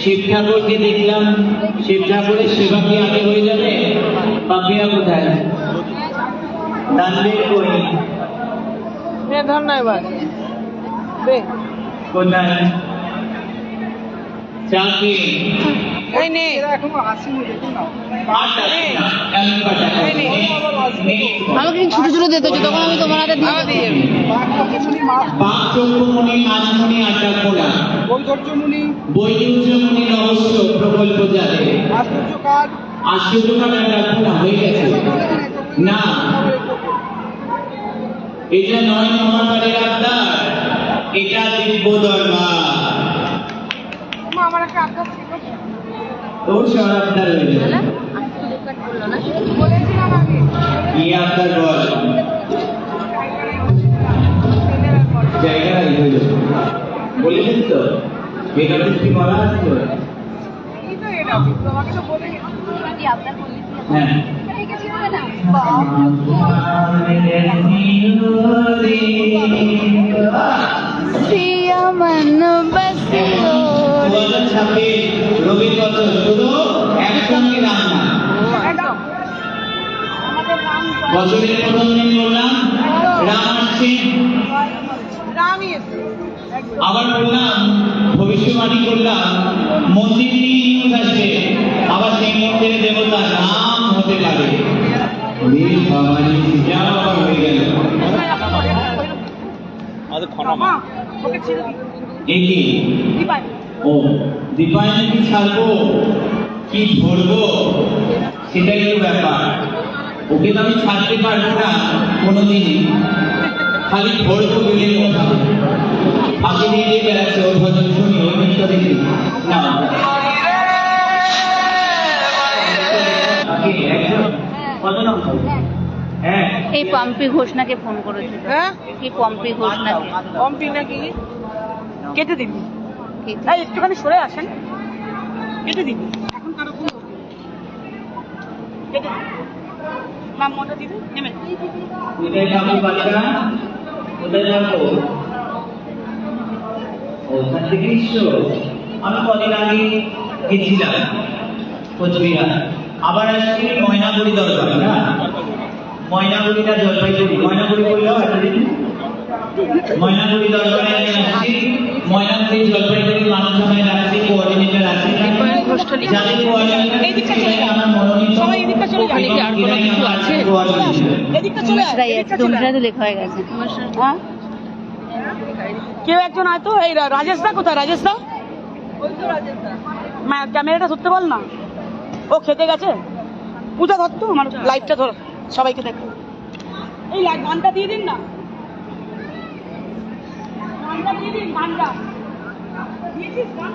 শিব ঠাকুরকে দেখলাম, শিব ঠাকুরের সেবা কি আগে হয়ে যাবে? পাপিয়া কোথায়? দানবীর কই? ধর না এবার কোথায়? চাকি এই নে এখনো আসেনি, দেখুন না আমাকে ছোট ছোট দিতে হচ্ছে, তখন আমি তোমার হাতে দিয়ে দিই। বাক চক্ষুমণি নাচমণি আড্ডা খোলা, বৈদুর্যমণি রহস্য প্রকল্প যাবে, আশ্চর্য কার্ড আড্ডা খোলা হয়ে গেছে না? এটা নয় মহাকালের আড্ডা, এটা দিব্য দরবার। আমার একটা আগ্রহ ছিল, তোর সব আড্ডা রয়ে যাবে। বলেছিলাম আগে কি আড্ডার বল? জায়গা হয়ে যাবে বলেছিস তো, এটা কি বলা আছে তো? এই তো এটা তোমাকে তো বলে হ্যাঁ প্রিয়া মন বসলো 2026 রবির বছর শুধু একসঙ্গে রান্না। একদম আমাদের রাম বছরের প্রথম দিন বললাম রাম আসছে, রামই এসে একদম আবার বললাম ভবিষ্যবাণী করলাম মন্দির নিয়ে নিউজ আসবে, আবার সেই মন্দিরে দেবতা রাম হতে পারে। যা আবার হয়ে গেল। মা ওকে ছেড়ে দিই এ কি? দিবাই ও দীপায়নে কি ছাড়বো কি ধরবো সেটাই তো ব্যাপার। ওকে তো আমি ছাড়তে পারবো না কোনোদিনই, খালি ধরবো বেলের কথা। ফাঁকি দিয়ে দিয়ে বেড়াচ্ছে ওর ভজন শুনি, ওই জিনিসটা দেখি না। কত নম্বর? হ্যাঁ এই পম্পি ঘোষণাকে ফোন করেছিল। হ্যাঁ এই পম্পি ঘোষণাকে কমপি নাকি কেটে দিবি, এই একটুখানি সরে আসেন, কেটে দিবি এখন কারো ফোন কেটে দিবি, নাম মতো দিবি নেমে কোথায় যাবো বাচ্চা? কোথায় যাবো? ওখান থেকে এসছো? আমি কদিন আগে গেছিলাম কোচবিহার, আবার আসছি ময়নাগুড়ি দরকার না? ময়নাগুড়িটা জলপাইগুড়ি, ময়নাগুড়ি বললেও এতদিন ময়নাগুড়ি দরকারে আমি আসছি। ময়নাগুড়ি জলপাইগুড়ি মানুষ আমায় রাখছি, কোঅর্ডিনেটর আছে, যাদের কোঅর্ডিনেটর আমার মনোনীত সবাই এদিকটা চলে যান, কি আর কোনো কিছু আছে? এদিকটা চলে আয়, সেটাই আছে, এদিকটা চলে তোমার আয়। তো লেখা হয়ে গেছে। হ্যাঁ কেউ একজন হয়তো এই রাজেশ দা কোথায়? রাজেশ দা ক্যামেরাটা ধরতে বল না, ও খেতে গেছে। পূজা ধর তো, আমার লাইটটা ধর, সবাইকে দেখো। এই লাইট গানটা দিয়ে দিন না, গানটা দিয়ে দিন, গানটা দিয়েছিস গান?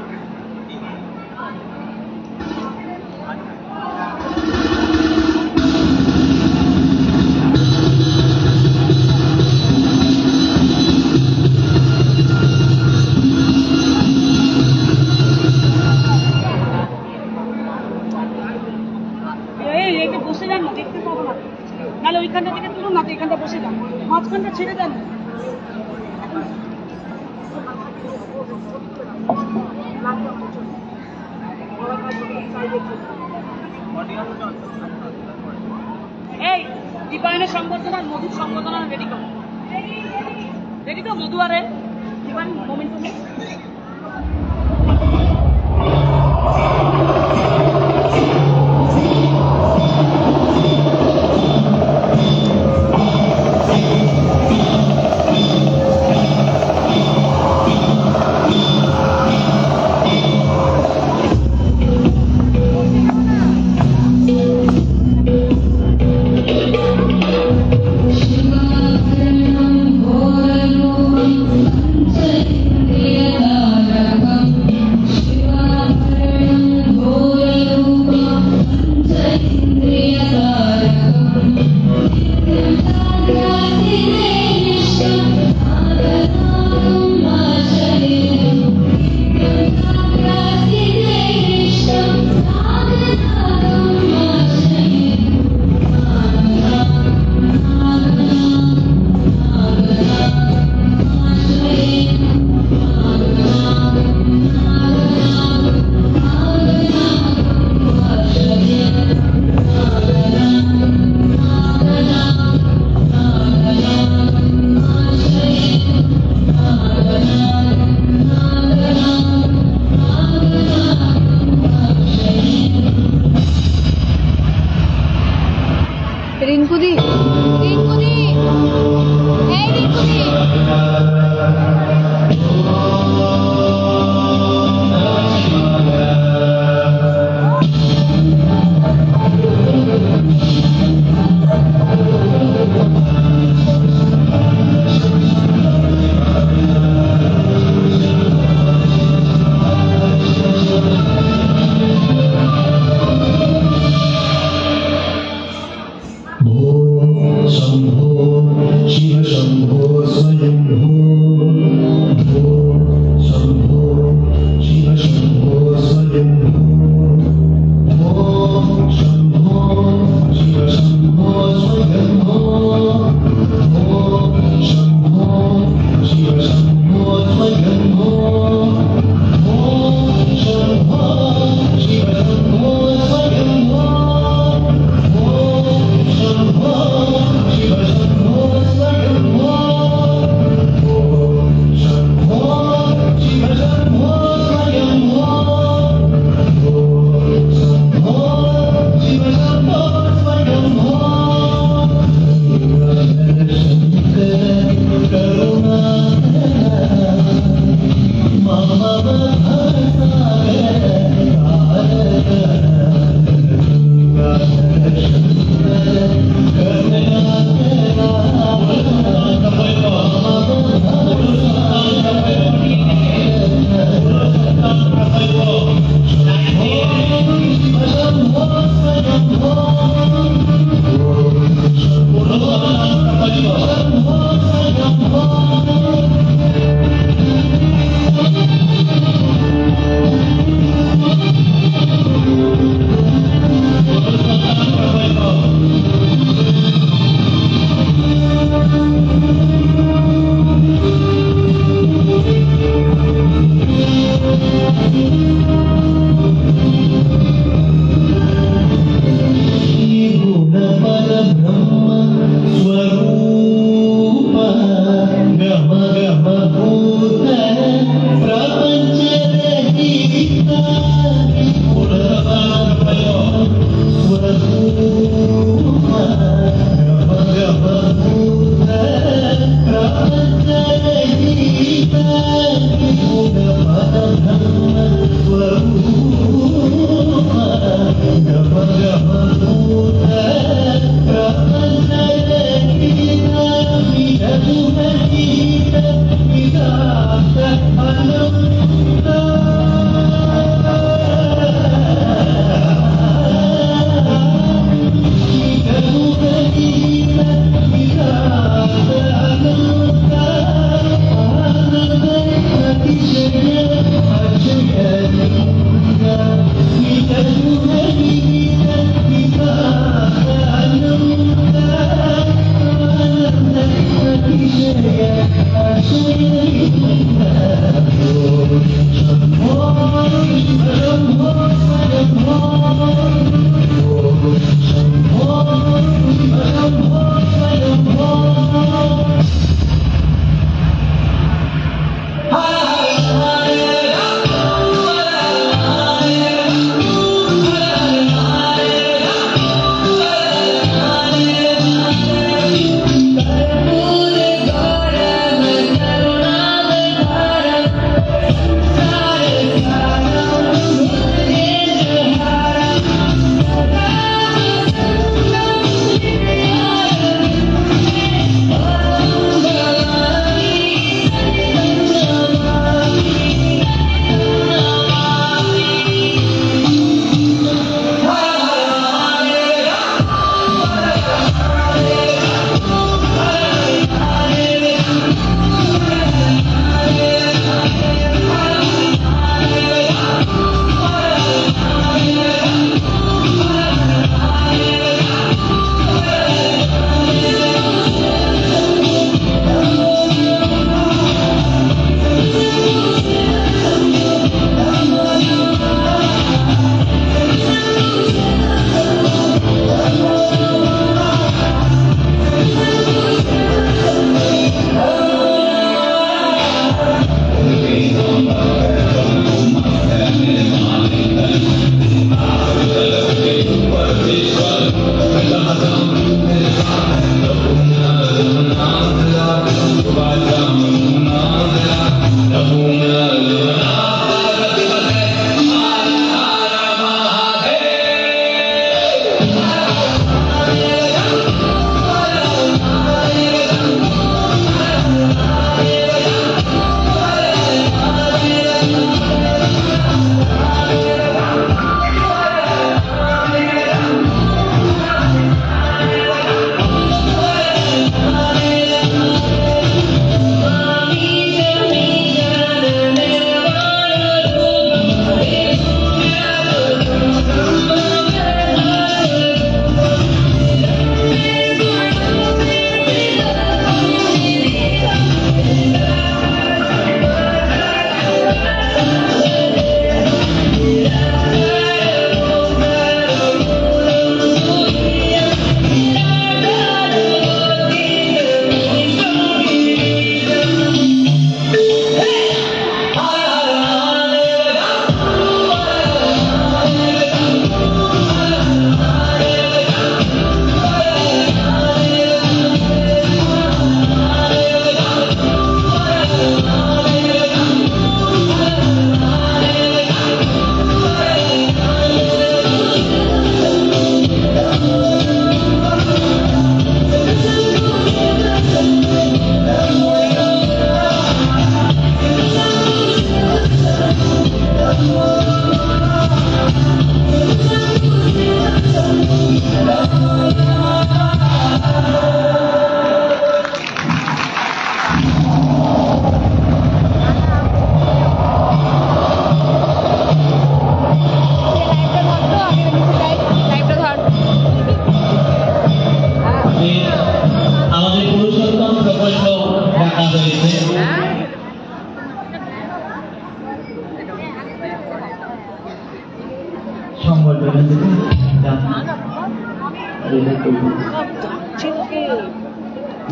এই একে বসে যান না, দেখতে পাবো না, নাহলে ওইখানটা থেকে তুলুন না, তো এখানটা বসে যান, মাঝখানটা ছেড়ে দেন। এই দীপায়নের সংবর্ধনা, মধুর সংবর্ধনা রেডি কর, রেডি তো মধু আরে দীপায়ন মোমেন্ট তুমি Yeah.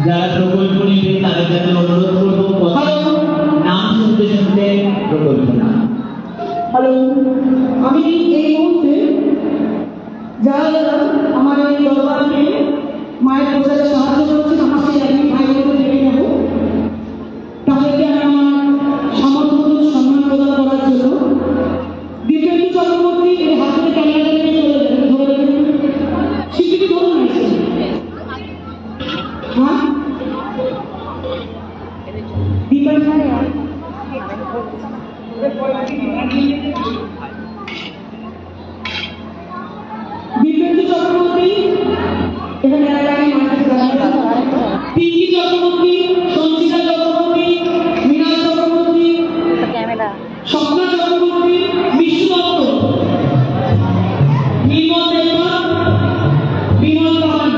যারা প্রকল্প নিবে তাদের কাছে অনুরোধ করবো নাম শুনতে শুনতে প্রকল্প নাম। হ্যালো, আমি এই মুহূর্তে যারা যারা আমার এই দরবারকে মায়ের প্রচারে সাহায্য করছেন আমার সেই আমি ভাই বোনকে ডেকে নেব, তাদেরকে আমি আমার সামর্থ্য সম্মান প্রদান করার জন্য দিব্যেন্দু চক্রবর্তী এই হাতে ক্যামেরা নিয়ে চলে যাবেন, ধরে দেবেন স্বীকৃতি ধরুন আছে। হ্যাঁ দিব্যেন্দু চক্রবর্তী এখানে পিঙ্কি চক্রবর্তী, সঞ্চিতা চক্রবর্তী, মীনা চক্রবর্তী, স্বপ্না চক্রবর্তী, বিষ্ণু দত্ত, নির্মল দেবনাথ, বিমল পাহাড়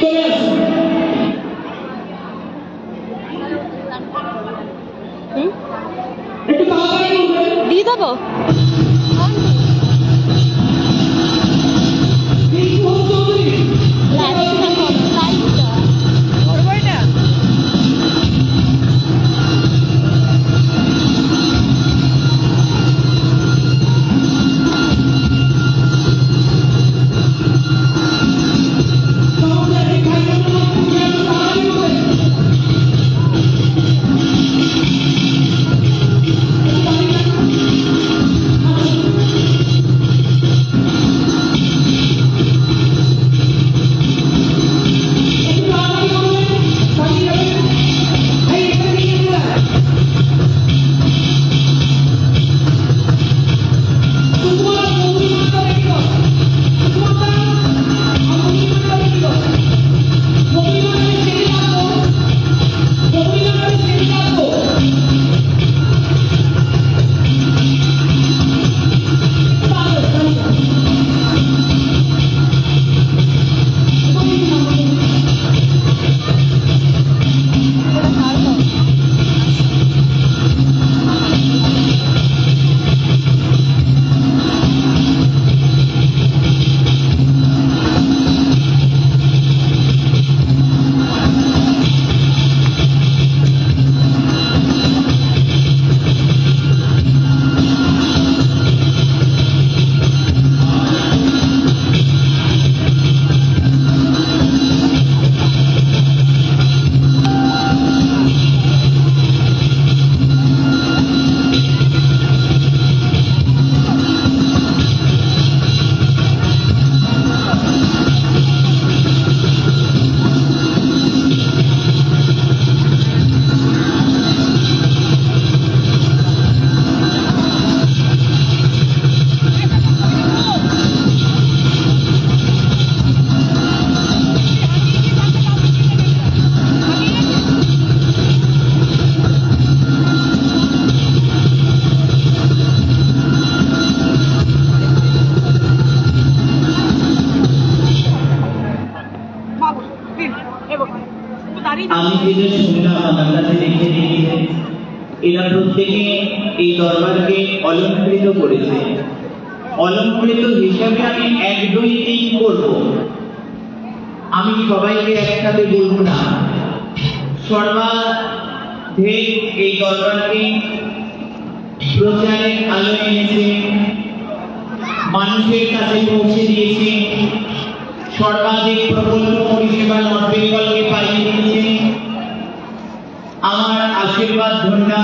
চলে আসুন। একটু তাড়াতাড়ি করবেন। দিয়ে দেবো বিষ্ণু চৌধুরী আমি যেটা শুনলাম আমার কাছে দেখে দেখে এরা প্রত্যেকে এই দরবারকে অলঙ্কৃত করেছে। অলঙ্কৃত হিসাবে আমি 1, 2, 3 করব, আমি সবাইকে একসাথে বলবো না। সর্বাধিক এই দরবারকে প্রচারের আলো এনেছে, মানুষের কাছে পৌঁছে দিয়েছে, সর্বাধিক প্রকল্প পরিষেবা নর্থ বেঙ্গলকে পাইয়ে দিয়েছে। আমার আশীর্বাদ ধন্যা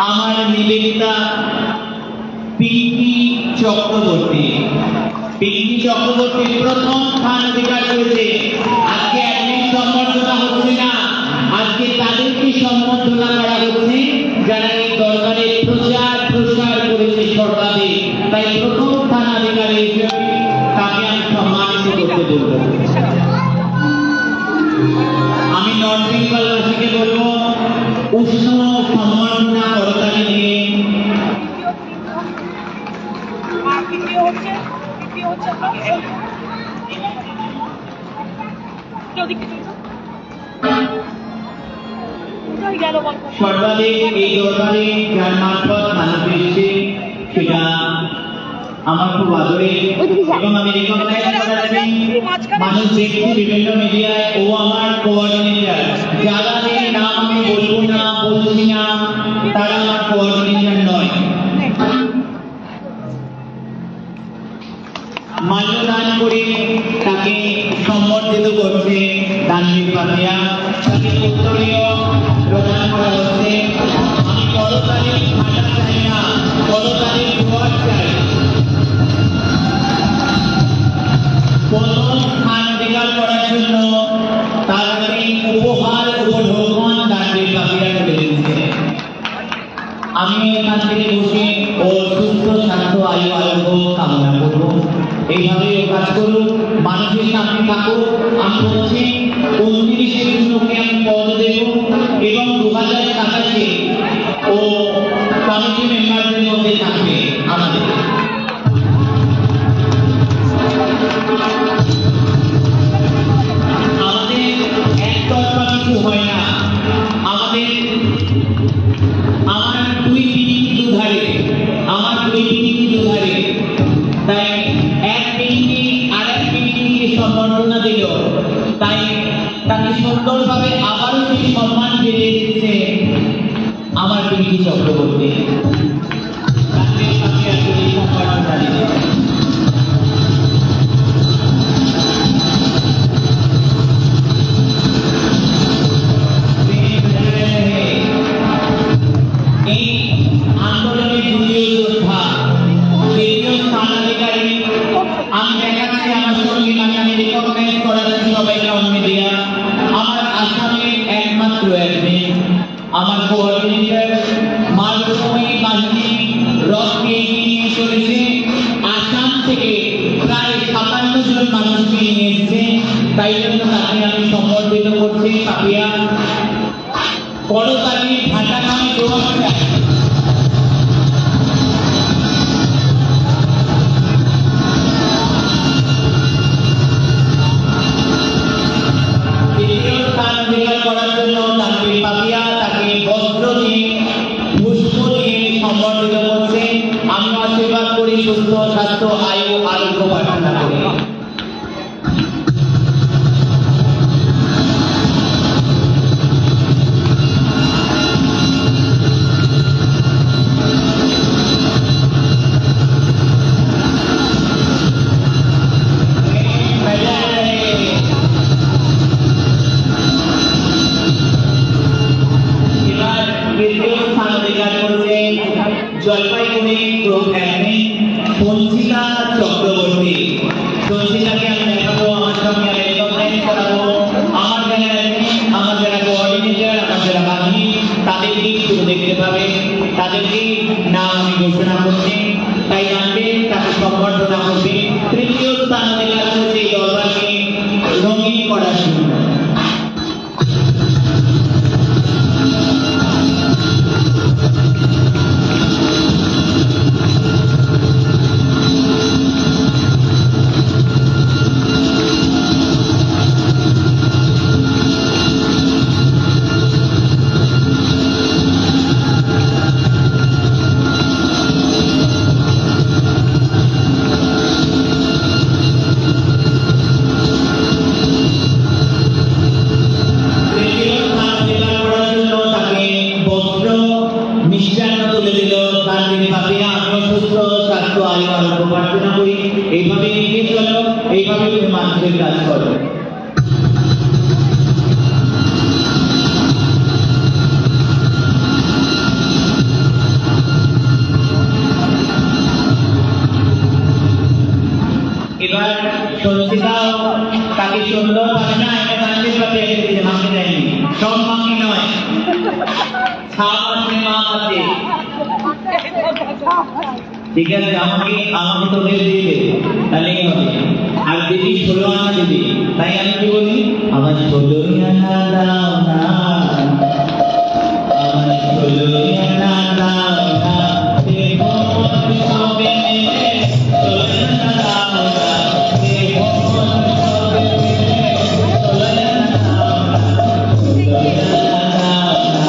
আমার নিবেদিতা পিঙ্কি চক্রবর্তী। পিঙ্কি চক্রবর্তী প্রথম স্থান অধিকার করেছে। আজকে একদিন সম্বর্ধনা হচ্ছে না, আজকে তাদেরকে সম্বর্ধনা করা হচ্ছে যারা এই দরবারের প্রচার প্রসার করেছে সর্বাধিক। তাই প্রথম স্থান অধিকারী হিসেবে তাকে আমি সম্মানিত করতে বলবো। আমি নর্থ বেঙ্গলবাসীকে বলবো উষ্ণ সম্মাননা করতালি দিয়ে সর্বাধিক এই দরবারে যার মারফত মানুষ এসছে সেটা আমার খুব আদরে এবং আমি রিকগনাইজ করাচ্ছি মানুষ দেখছি বিভিন্ন মিডিয়ায় ও আমার কোঅর্ডিনেটর, যাদের নাম আমি বলবো না, বলছি না, তারা আমার কোঅর্ডিনেটর নয়। মাল্যদান করে তাকে সম্বর্ধিত করছে দানবীর পাপিয়া, তাকে উত্তরীয় প্রদান করা হচ্ছে। আমি করতালি ভাটা চাই না, করতালি জোয়ার চাই। প্রথম স্থান অধিকার করার জন্য তাকে উপহার উপঢৌকন দানবীর পাপিয়া করে দিচ্ছে। আমি এখান থেকে বসে ও সুস্থ স্বাস্থ্য আয়ু আরোগ্য কামনা করবো। এইভাবে কাজ করুন, মানুষের সামনে থাকুক। আমি বলছি 29শে জুনকে আমি পদ দেব এবং 2027 ও কমিটি মেম্বারদের মধ্যে থাকবে আমাদের। আমাদের একতরফা কিছু হয় না, আমাদের আমার দুই পিঠি দুধারে, আমার দুই পিঠি দুধারে। তাই এক পিঠি আর এক পিঠিকে সম্বর্ধনা দিল, তাই তাকে সুন্দরভাবে আবারও সেই সম্মান ফিরিয়ে দিচ্ছে আমার পিঠি চক্রবর্তী। তাকে আমি আসলে সম্বর্ধনা দিচ্ছি। এই আন্দোলনের দ্বিতীয় যোদ্ধা, দ্বিতীয় স্থানাধিকারী আমি দেখাচ্ছি আমার সঙ্গে, আমি রিকগনাইজ করাচ্ছি সবাইকে অন মিডিয়া। আমার আসামের একমাত্র অ্যাডমিন, আমার কোঅর্ডিনেটর মালভূমি বাহিনী রথকে এগিয়ে নিয়ে চলেছে। আসাম থেকে প্রায় 57 জন মানুষকে নিয়ে এসেছে, তাই জন্য তাকে আমি সম্বর্ধিত করছি। পাপিয়া করতালি ভাটা নামে জোয়ার চাই। দ্বিতীয় স্থান অধিকার করার জন্য দানবীর পাপিয়া তাকে বস্ত্র দিয়ে, পুষ্প দিয়ে সম্বর্ধিত করছে। আমি আশীর্বাদ করি সুস্থ স্বাস্থ্য আয়ু আরোগ্য প্রার্থনা করি। এবার দ্বিতীয় স্থান অধিকার করছে জলপাইগুড়ি গ্রুপ অ্যাডমিন সঞ্চিতা চক্রবর্তী। সঞ্চিতাকে আমি দেখাবো, আমার সঙ্গে আমি রিকগনাইজ করাবো। আমার যারা অ্যাডমিন, আমার যারা কোঅর্ডিনেটর, আমার যারা বাহিনী, তাদেরকেই শুধু দেখতে পাবে, তাদেরকেই নাম আমি ঘোষণা করছি। তাই জানবে, তাকে সম্বর্ধনা করবে। তৃতীয় স্থান অধিকার করছে এই দলকে রঙিন করার জন্য। এইভাবে এগিয়ে চলো, এইভাবে তুমি মানুষের কাজ করো। এবার সঞ্চিতাও তাকে সুন্দর ভাবে না, এটা মানুষের কাছে এসে দিতে মাকে দেয়নি, সব মাকে নয়, ছাপ আছে, মাপ আছে। ঠিক আছে, আমাকে তোদের দিবে, তাহলেই হবে। আর দিদি 16 আনা দিবি, তাই আমি কি বলি, আমার 16 আনা দাও না, আমার 16 আনা দাও না, দেখো সবে মিলে 16 আনা দাও না, দেখো সবে মিলে 16 আনা দাও না, 16 আনা দাও না।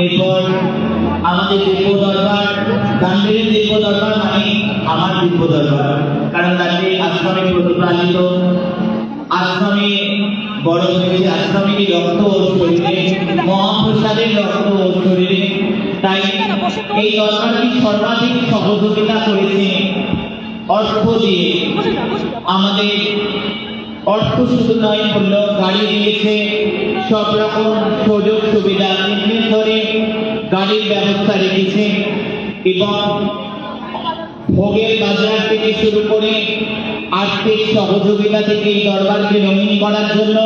এরপর আমাদের দিব্য দরবার, গান্ধীর দিব্য দরবার মানে আমার দিব্য দরবার, কারণ গান্ধী আশ্রমে প্রতিপালিত, আশ্রমে বড় হয়েছে, আশ্রমেরই রক্ত ও শরীরে, মহাপ্রসাদের রক্ত ও শরীরে। তাই এই দরবারটি সর্বাধিক সহযোগিতা করেছে অর্থ দিয়ে। আমাদের অর্থ শুধু নয়, মূল্য গাড়ি দিয়েছে, সব রকম সুযোগ সুবিধা নির্দিষ্ট ধরে গাড়ির ব্যবস্থা রেখেছে এবং ভোগের বাজার থেকে শুরু করে আর্থিক সহযোগিতা থেকে এই দরবারকে রঙিন করার জন্য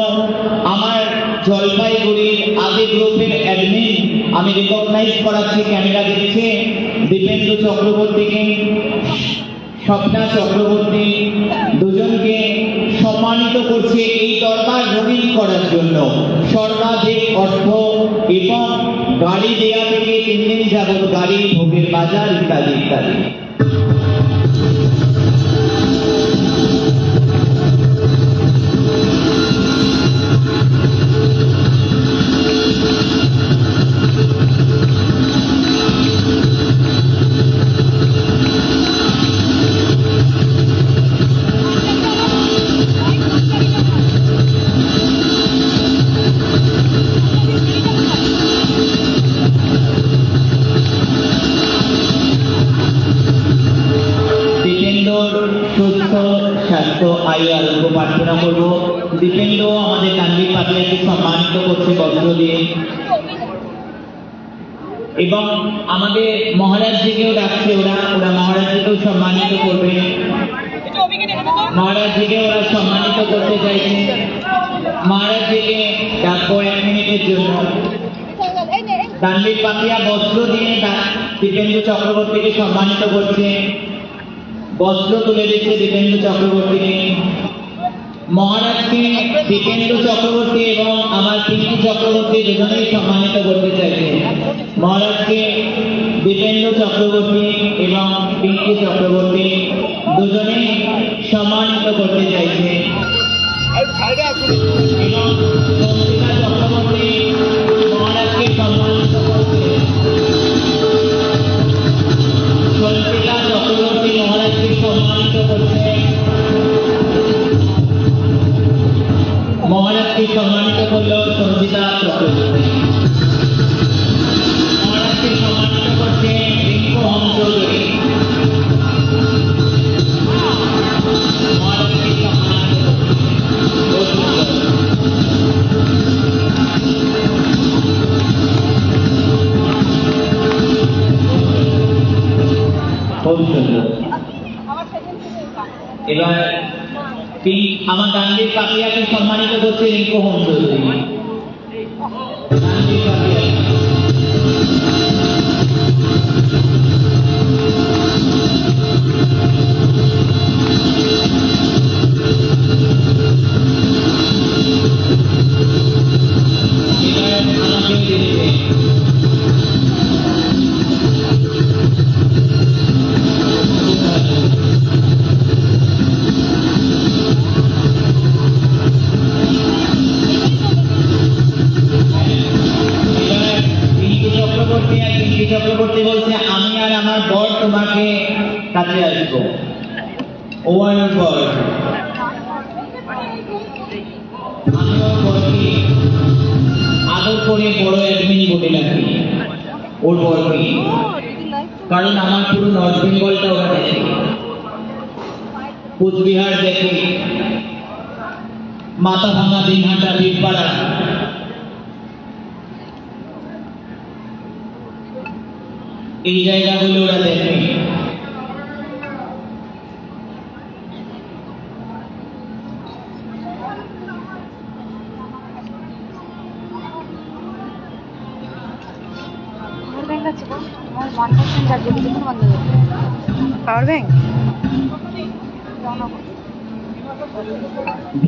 আমার জলপাইগুড়ির আগে গ্রুপের অ্যাডমিন, আমি রেকগনাইজ করাচ্ছি, ক্যামেরা দিচ্ছে, দীপেন্দু চক্রবর্তীকে, স্বপ্না চক্রবর্তী, দুজনকে সম্মানিত করছে এই দরবার রঙিন করার জন্য সর্বাধিক অর্থ এবং গাড়ি দেয়া থেকে 3 দিন যাবত গাড়ি, ভোগের বাজার ইত্যাদি ইত্যাদি। সুস্থ স্বাস্থ্য আয়ু আরোগ্য প্রার্থনা করবো। দীপেন্দ্র আমাদের গান্ধী পাপিয়াকে সম্মানিত করছে বস্ত্র দিয়ে এবং আমাদের মহারাজজিকেও ডাকছে, ওরা মহারাজজিকেও সম্মানিত করবে, মহারাজজিকে ওরা সম্মানিত করতে চাইছে। মহারাজজিকে ডাকবো 1 মিনিটের জন্য। গান্ধী পাপিয়া বস্ত্র দিয়ে দীপেন্দ্র চক্রবর্তীকে সম্মানিত করছে, বস্ত্র তুলে দিচ্ছে দীপেন্দ্র চক্রবর্তীকে। মহারাজকে দীপেন্দ্র চক্রবর্তী এবং আমার পিঙ্কি চক্রবর্তী দুজনেই সম্মানিত করতে চাইছে। মহারাজকে দীপেন্দ্র চক্রবর্তী এবং পিঙ্কি চক্রবর্তী দুজনেই সম্মানিত করতে চাইছে এবং সঞ্চিতা চক্রবর্তী মহারাজকে সম্মানিত করছে। সঞ্চিতা চক্রবর্তী মহারাজকে সম্মানিত করছে, মহারাজকে সম্মানিত করল সঞ্চিতা চক্রবর্তী। মহারাজকে সম্মানিত করছে রিঙ্কু হংসৌধুরী, মহারাজকে সম্মানিত করছে। খুব সুন্দর। এবার আমার গান্ধীর পাপিয়াকে সম্মানিত করছে রিঙ্কু হংসৌধুরী। গান্ধীর পাপিয়া এবার আমাকেও দিচ্ছে। চক্রবর্তী বলছে আমি আর আমার বর তোমাকে কাছে আসবো। ওয়ান বর আমিও বরকে আদর করে বড় অ্যাডমিন বলে রাখি ওর বরকে, কারণ আমার পুরো নর্থ বেঙ্গলটা ওরা দেখে, কোচবিহার দেখে, মাথা ভাঙা, দিনহাটা, বীরপাড়া, এই জায়গাগুলো ওরা দেখে।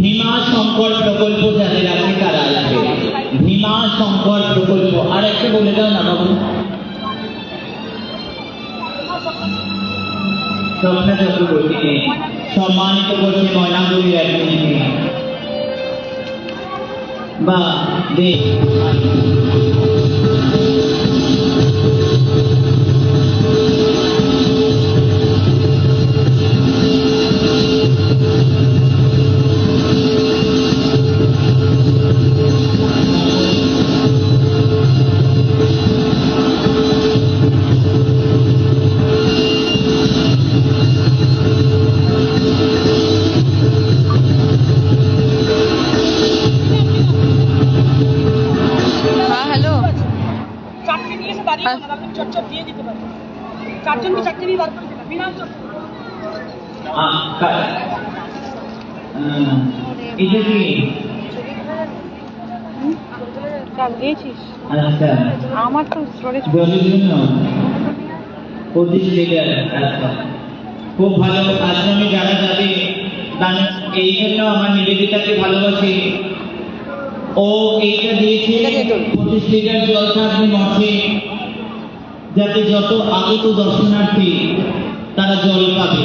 ভীমা শঙ্কর প্রকল্প যাদের আছে তারা আসবে। ভীমা শঙ্কর প্রকল্প আর একটু বলে দাও না বাবু। স্বপ্না চক্রবর্তীকে সম্মানিত করছে ময়নাগুড়ির অ্যাডমিনকে। বা দেখ বাড়িয়ে দাও না, তাহলে তুমি চটচট দিয়ে দিতে পারো। চারজনকে চারজনই বার করে দিলাম, বিনা চট। এটা কি দিয়েছিস আচ্ছা আমার তো স্টোরেজ জলের জন্য 25 লিটার। আচ্ছা খুব ভালো। আশ্রমে যারা যাবে এই জন্য আমার নিবেদিতাকে ভালোবাসি। ও এইটা দিয়েছে 25 লিটার জল থাকবে মঠে, যাতে যত আগত দর্শনার্থী তারা জল পাবে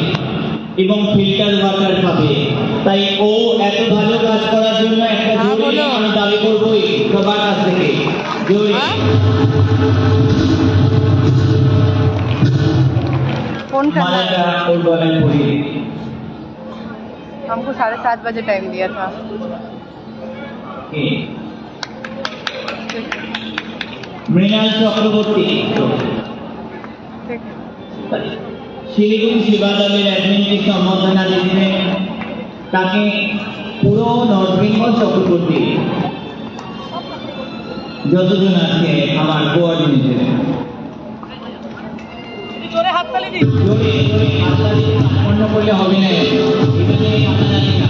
এবং ফিল্টার ওয়াটার পাবে। তাই ও এত ভালো কাজ করার জন্য একটা জোরে আমি দাবি করবোই সবার কাছ থেকে, জোরে। फोन करना मालाটা ওর গলায় পরিয়ে দিই। हमको 7:30 बजे टाइम दिया था কে? মৃণাল চক্রবর্তী ठीक है শিলিগুড়ি সেবা দলের অ্যাডমিনকে সম্বর্ধনা দিচ্ছেন, তাকে পুরো নর্থ বেঙ্গল চক্রবর্তী যতজন আছে আমার কোঅর্ডিনেটর, জোরে হাততালি দিই। জোরে জোরে হাততালি সম্পন্ন করলে হবে না, এখানে হাততালি না।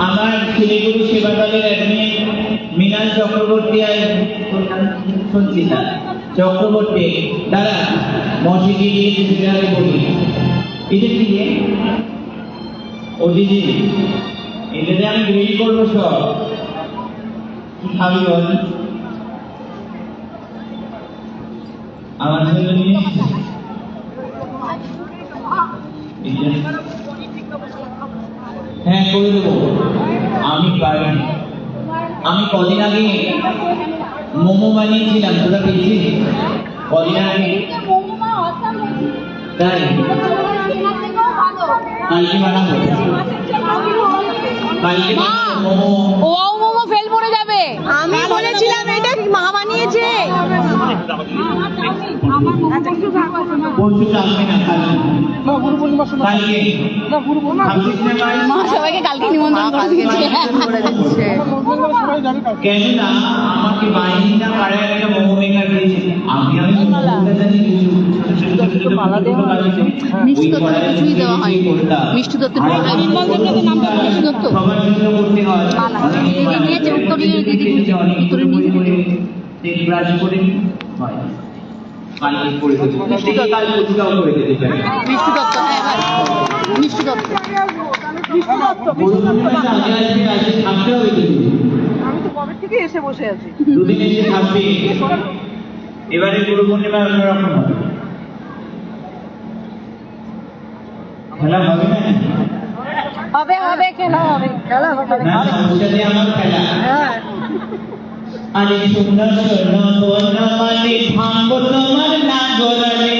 আমার শিলিগুড়ি সেবা দলের অ্যাডমিন মৃণাল চক্রবর্তী আর সঞ্চিতা চক্রবর্তী দ্বারা মসজিদে গিয়ে সেটা বলি, এটা কি রে? ও দিদি, এটাতে আমি গ্রিল করবো সব। কি খাবি বল? আমার জন্য নিয়ে এসেছিস? এটা হ্যাঁ করে দেবো, আমি পারি। আমি কদিন আগে মোমো বানিয়েছিলাম, তোরা পেয়েছিস? কদিন আগে তাই কালকে বানাবো, কালকে মোমো। ওয়াও মোমো ফেল পড়ে যাবে, আমি বলেছিলাম এটা মা বানিয়েছে। পরশু আসবে না, কালকে মা সবাইকে কালকে নিমন্ত্রণ করে দিচ্ছে। কেন না আমাকে বাহিনীটা পাড়ায় একটা মোমো মেকার দিয়েছে, আমি মোমোটা জানি মিষ্টি দত্ত কিছুই দেওয়া হয়, মিষ্টি দত্ত মিষ্টি দত্ত সবার জন্য করতে হয়। নিয়েছে উত্তরীয় দিদি উত্তরে নিয়ে ব্রাশ করে হয় কালকে করে দেবো, কাল পরশুটাও করে দিতে পারি। মিষ্টি দত্ত, হ্যাঁ ভাই মিষ্টি দত্ত। থাকতে হবে আমি তো কবে থেকে এসে বসে আছি। দুদিন এসে থাকবে। এবারে গুরু পূর্ণিমা অন্যরকম হবে, খেলা হবে না? হবে হবে খেলা হবে, খেলা হবে না ওটাতে আমার খেলা। আরে সুন্দর সোনা বনমালী ভাঙবো তোমার নাগরালে,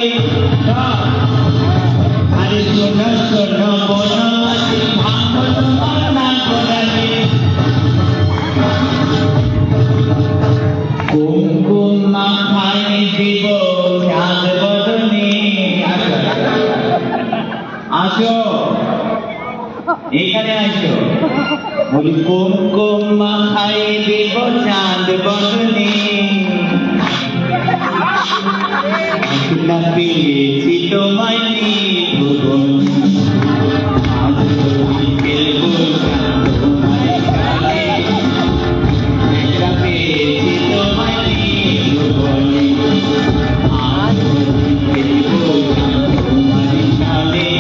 আরে সুন্দর সোনা বনমালী ভাঙবো তোমার নাগরালে, কুমকুম মাখায় দিব চাঁদ বদনে। আসো এখানে আসো, বলি কুমকুম মাখায় দিব চাঁদ বদনে, না পেয়েছি তোমায় ভুবন, আজ তুমি ফেলবো তোমায় গালে, না পেয়েছি তোমায় ভুবন, আজ তুমি ফেলবো তোমায় গালে,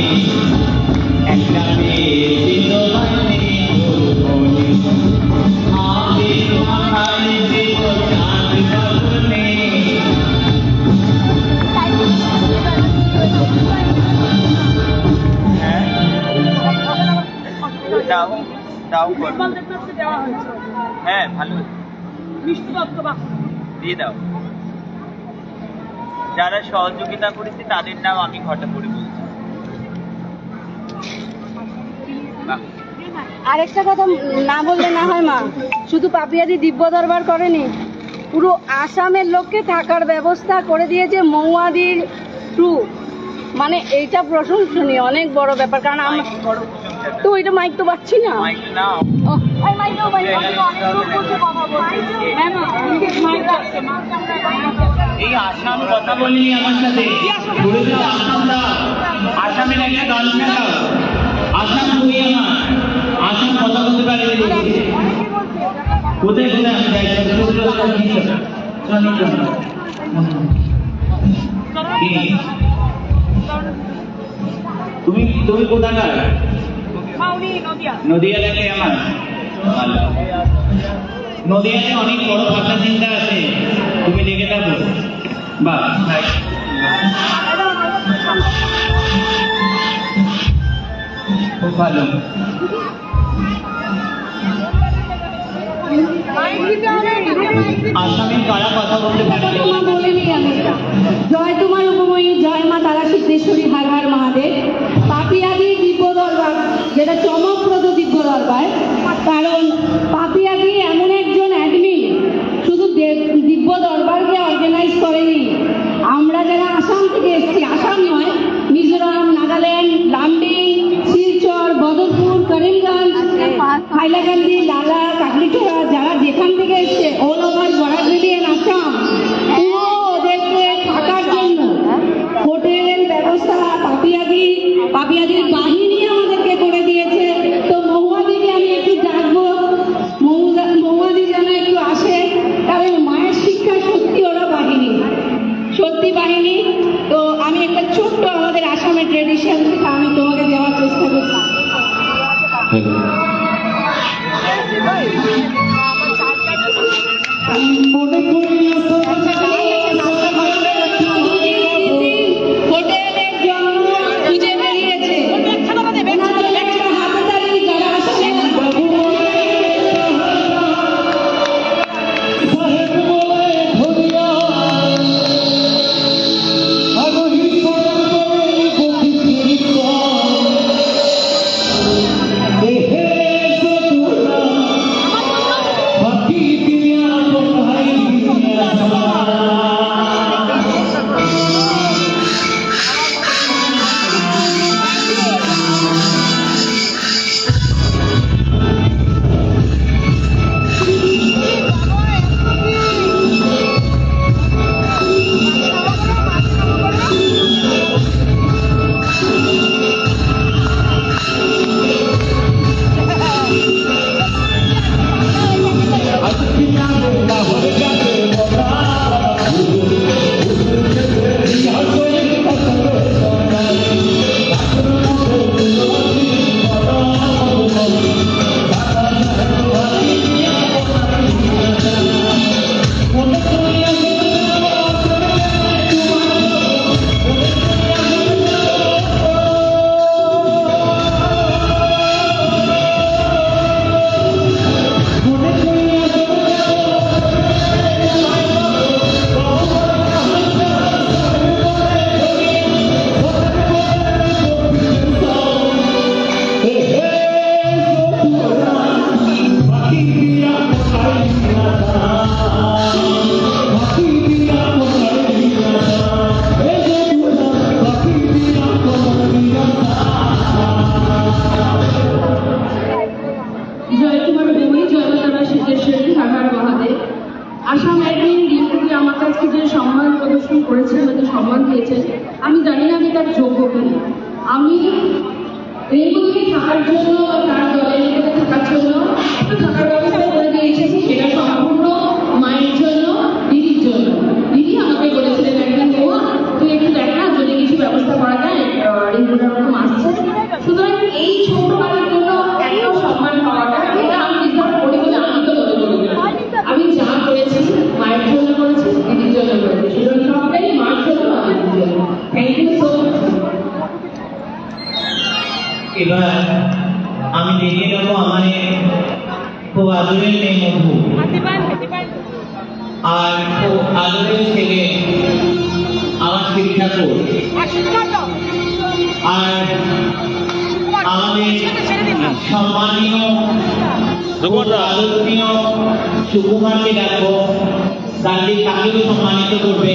একটা পেয়েছি তোমায় ভুবন, আমি তোমায় দেব চাঁদ বদনে। তাও করো। নির্মল দেবনাথকে দেওয়া হয়েছে হ্যাঁ ভালো, মিষ্টি দত্ত বাবু। দিয়ে দাও। যারা সহযোগিতা করেছে তাদের নাম আমি ঘটা করে বলছি। বাহ। আরেকটা কথা না বললে না হয় মা, শুধু পাপিয়াদি দিব্য দরবার করেনি, পুরো আসামের লোককে থাকার ব্যবস্থা করে দিয়েছে মৌয়াদির ট্রু। মানে এইটা প্রশংসনীয়, অনেক বড় ব্যাপার। কারণ আমরা মাইক করো প্রশংসাটা। তো ওইটা মাইক তো পাচ্ছি না। মাইক নাও। ওহ, ওই মাইক দাও, মাইক দাও, আমি তো অনেক দূর বসে কথা বলছি। হ্যাঁ মা, মাইক আছে, মাইক আছে। এই আসাম কথা বলিনি আমার সাথে, ঘুরে যাও আসাম দাও, আসামের একটা গান শোনাও। আসাম তুমি আমার, আসাম কথা বলতে পারে কোথায় কোথায় আমি যাই তুমি তুমি কোথাকার? মাউনি নদিয়া। নদিয়া লাগে আমার ভালো। নদিয়াতে অনেক বড় ভাষা চিন্তা আছে, তুমি লেগে থাকো। বাহ, খুব ভালো। আসামে কারা কথা বলতে পারে? তোমার বলে নিই আমি, জয় তোমার উপময়ী, জয় মা তারা সিদ্ধেশ্বরী, হার হার মহাদেব। পাপিয়াদি দিব্য দরবার, যেটা চমকপ্রদ দিব্য দরবার, কারণ পাপিয়াদি এমন একজন অ্যাডমিন, শুধু দিব্য দরবারকে অর্গানাইজ করেনি। আমরা যারা আসাম থেকে এসেছি, আসাম নয়, মিজোরাম, নাগাল্যান্ড, লামডিং, শিলচর, বদরপুর, করিমগঞ্জ, হাইলাকান্দি, লালা, কাকড়িছড়া, যারা যেখান থেকে এসছে, অল ওভার বর্ডার রিলিয়ন আসাম, পুরো ওদেরকে থাকার জন্য হোটেলের ব্যবস্থা পাপিয়াদির বাহিনী আমাদেরকে করে দিয়েছে। তো মহুয়াদিকে আমি একটু ডাকবো, মহুয়াদি যেন একটু আসে, কারণ মায়ের শিক্ষা সত্যি ওরা বাহিনী, সত্যি বাহিনী। তো আমি একটা ছোট্ট আমাদের আসামের ট্রেডিশন সেটা আমি তোমাকে দেওয়ার চেষ্টা করছি। মনে করি হোটেলের জন্য খুঁজে বেরিয়েছে, ওনাদের একটা হাততালি যারা আসছে। আসাম অ্যাডমিন রিপুকে আমার কাছে যে সম্মান প্রদর্শন করেছে, আমাদের সম্মান দিয়েছে, আমি জানি না আমি তার যোগ্য কিনা। আমি রেপুকে থাকার জন্য, তার দলের মধ্যে থাকার জন্য একটু থাকার ব্যবস্থা করে দিয়ে এসেছি, সেটা সম্পূর্ণ মায়ের জন্য, দিদির জন্য। দিদি আমাকে বলেছিলেন একদিন, ও তুই একটু দেখ না যদি কিছু ব্যবস্থা করা যায়, রিপুটার রকম আসছে। সুতরাং এই ছোট বাড়ির জন্য এত সম্মান পাওয়াটা, এটা আমি ডিজার্ভ করি বলে আমি তো মনে করি না। আমি যা করেছি মায়ের জন্য করেছি, দিদির জন্য করেছি, সুতরাং সবটাই মায়ের জন্য, আমাদের জন্য। Thank you so much. এবার আমি দেখিয়ে দেবো আমার খুব আদরের মেয়ে মধু, দীপায়ন আর খুব আদরের ছেলে আমার শিক্ষাকর, আর আমাদের সম্মানীয় আদরণীয় সুকুমারকে ডাকবো, তাদের তাকেও সম্মানিত করবে।